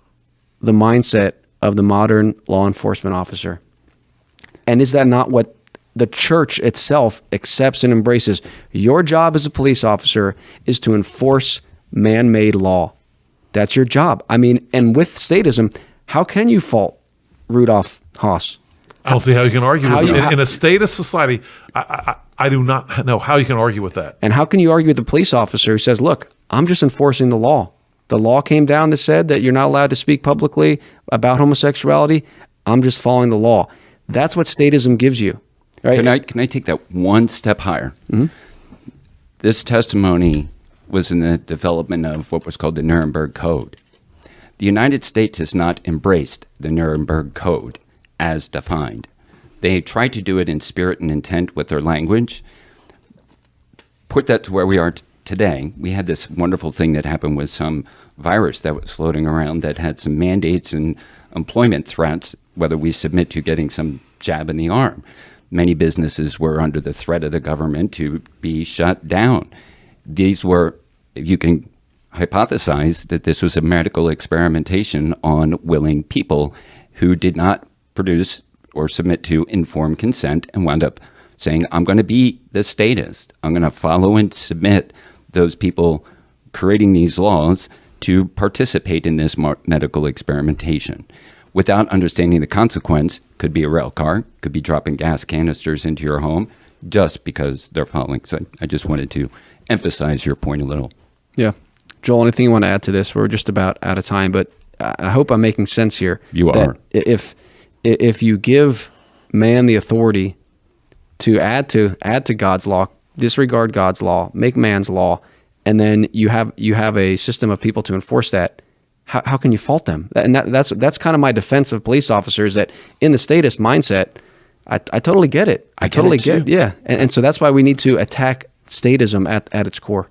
the mindset of the modern law enforcement officer? And is that not what the church itself accepts and embraces? Your job as a police officer is to enforce man-made law. That's your job. I mean, and with statism, how can you fault Rudolf Höss? I don't see how you can argue with it. In a statist society, I do not know how you can argue with that. And how can you argue with the police officer who says, look, I'm just enforcing the law. The law came down that said that you're not allowed to speak publicly about homosexuality. I'm just following the law. That's what statism gives you. Right? Can I take that one step higher? Mm-hmm. This testimony was in the development of what was called the Nuremberg Code. The United States has not embraced the Nuremberg Code as defined. They tried to do it in spirit and intent with their language, put that to where we are today, we had this wonderful thing that happened with some virus that was floating around that had some mandates and employment threats, whether we submit to getting some jab in the arm. Many businesses were under the threat of the government to be shut down. These were, you can hypothesize that this was a medical experimentation on willing people who did not produce or submit to informed consent and wound up saying, I'm going to be the statist. I'm going to follow and submit those people creating these laws to participate in this medical experimentation without understanding the consequence. Could be a rail car, could be dropping gas canisters into your home just because they're following. So I just wanted to emphasize your point a little. Yeah. Joel, anything you want to add to this? We're just about out of time, but I hope I'm making sense here. You are. If you give man the authority to add to God's law, disregard God's law, make man's law, and then you have a system of people to enforce that, how can you fault them? And that's kind of my defense of police officers, that in the statist mindset, I totally get it. I totally get it. Yeah. And so that's why we need to attack statism at its core.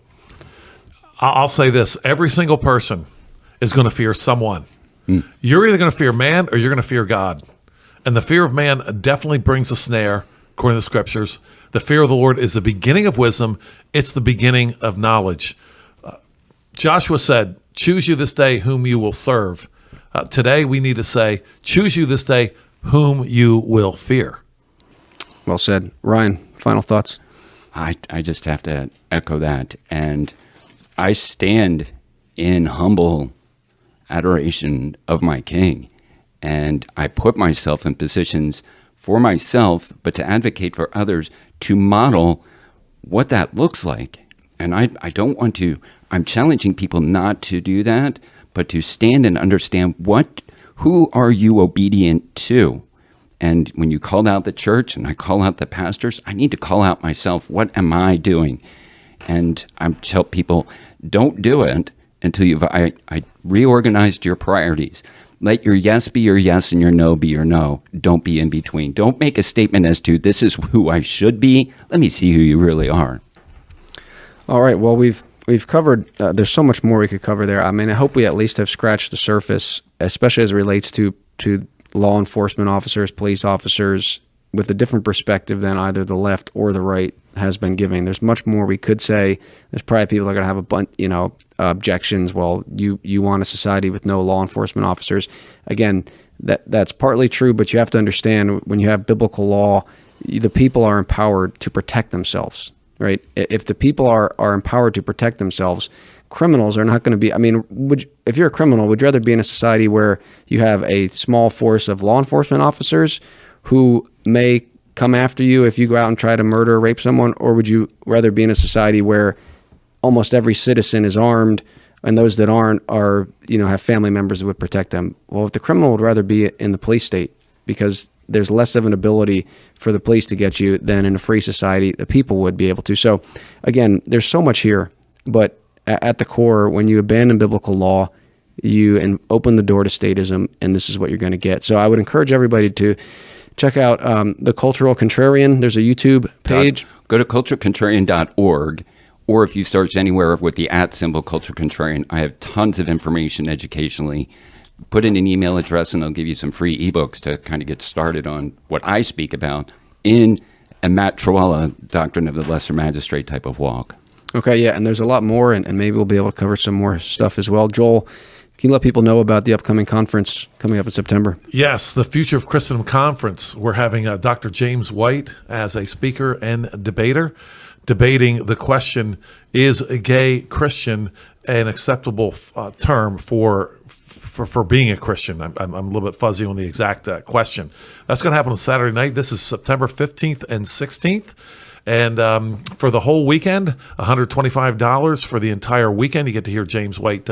I'll say this. Every single person is going to fear someone. You're either going to fear man or you're going to fear God. And the fear of man definitely brings a snare, according to the scriptures. The fear of the Lord is the beginning of wisdom. It's the beginning of knowledge. Joshua said, choose you this day whom you will serve. Today we need to say, choose you this day whom you will fear. Well said. Ryan, final thoughts? I just have to echo that. And I stand in humble adoration of my King. And I put myself in positions for myself, but to advocate for others, to model what that looks like. And I don't want to, I'm challenging people not to do that, but to stand and understand who are you obedient to? And when you called out the church and I call out the pastors, I need to call out myself. What am I doing? And I tell people, don't do it until I reorganized your priorities. Let your yes be your yes and your no be your no. Don't be in between. Don't make a statement as to this is who I should be. Let me see who you really are. All right. Well, we've covered, there's so much more we could cover there. I mean, I hope we at least have scratched the surface, especially as it relates to law enforcement officers, police officers, with a different perspective than either the left or the right has been giving. There's much more we could say. There's probably people that are going to have a bunch, objections. Well, you want a society with no law enforcement officers. Again, that's partly true, but you have to understand when you have biblical law, the people are empowered to protect themselves, right? If the people are empowered to protect themselves, criminals are not going to be, if you're a criminal, would you rather be in a society where you have a small force of law enforcement officers who may come after you if you go out and try to murder or rape someone, or would you rather be in a society where almost every citizen is armed and those that aren't are, have family members that would protect them? Well, if the criminal would rather be in the police state because there's less of an ability for the police to get you than in a free society, the people would be able to. So again, there's so much here, but at the core, when you abandon biblical law, you open the door to statism, and this is what you're going to get. So I would encourage everybody to check out The Cultural Contrarian. There's a YouTube page. Go to culturalcontrarian.org, or if you search anywhere with the @ Cultural Contrarian, I have tons of information educationally. Put in an email address, and I'll give you some free ebooks to kind of get started on what I speak about in a Matt Trewhella Doctrine of the Lesser Magistrate type of walk. Okay, yeah, and there's a lot more, and maybe we'll be able to cover some more stuff as well. Joel, can you let people know about the upcoming conference coming up in September? Yes, the Future of Christendom Conference. We're having Dr. James White as a speaker and debater, debating the question, is a gay Christian an acceptable term for being a Christian? I'm a little bit fuzzy on the exact question. That's going to happen on Saturday night. This is September 15th and 16th. And for the whole weekend, $125 for the entire weekend. You get to hear James White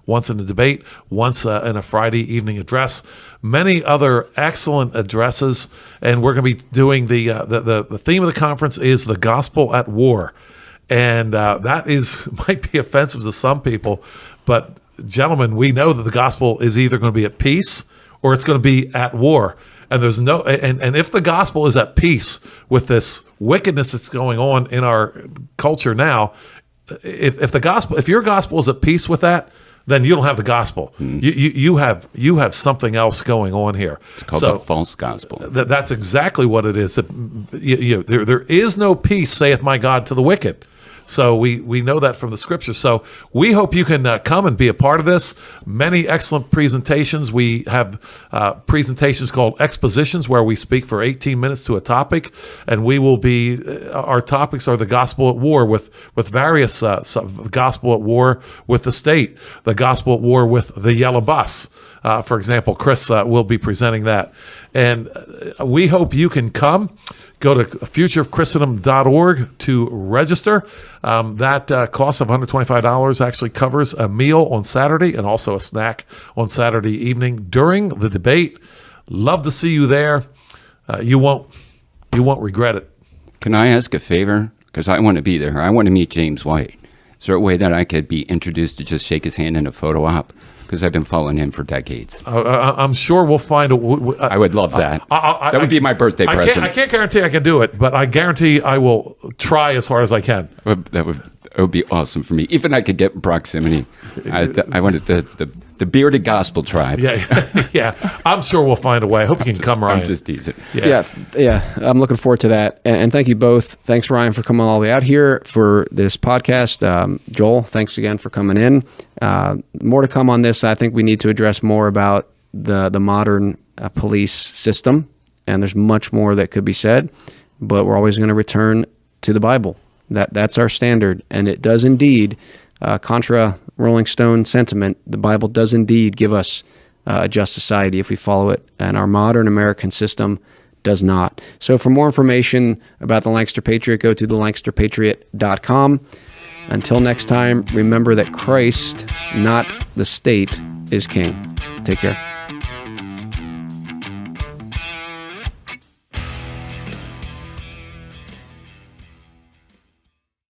once in the debate, once in a Friday evening address, many other excellent addresses. And we're going to be doing the theme of the conference is the gospel at war. And that might be offensive to some people, but gentlemen, we know that the gospel is either going to be at peace or it's going to be at war. and there's no, and if the gospel is at peace with this wickedness that's going on in our culture now, if your gospel is at peace with that, then you don't have the gospel. You have something else going on here. It's called the false gospel. That's exactly what it is. There is no peace, saith my God, to the wicked. So we know that from the scripture. So we hope you can come and be a part of this. Many excellent presentations. We have presentations called expositions where we speak for 18 minutes to a topic, and we will be, our topics are the gospel at war with various, gospel at war with the state, the gospel at war with the yellow bus. For example, Chris will be presenting that. And we hope you can come. Go to futureofchristendom.org to register. That cost of $125 actually covers a meal on Saturday and also a snack on Saturday evening during the debate. Love to see you there. You won't regret it. Can I ask a favor? Because I want to be there. I want to meet James White. Is there a way that I could be introduced to just shake his hand in a photo op? Because I've been following him for decades. I'm sure we'll find a. I would love that. That would be my birthday present. I can't guarantee I can do it, but I guarantee I will try as hard as I can. That would be awesome for me. Even I could get in proximity. I wanted the bearded gospel tribe. Yeah. I'm sure we'll find a way. I hope you can come, Ryan. I'm just teasing. Yeah. I'm looking forward to that. And thank you both. Thanks, Ryan, for coming all the way out here for this podcast. Joel, thanks again for coming in. More to come on this. I think we need to address more about the modern police system, and there's much more that could be said, but we're always going to return to the Bible. That's our standard, and it does indeed, contra Rolling Stone sentiment, the Bible does indeed give us a just society if we follow it, and our modern American system does not. So for more information about the Lancaster Patriot, go to thelancasterpatriot.com. Until next time, remember that Christ, not the state, is king. Take care.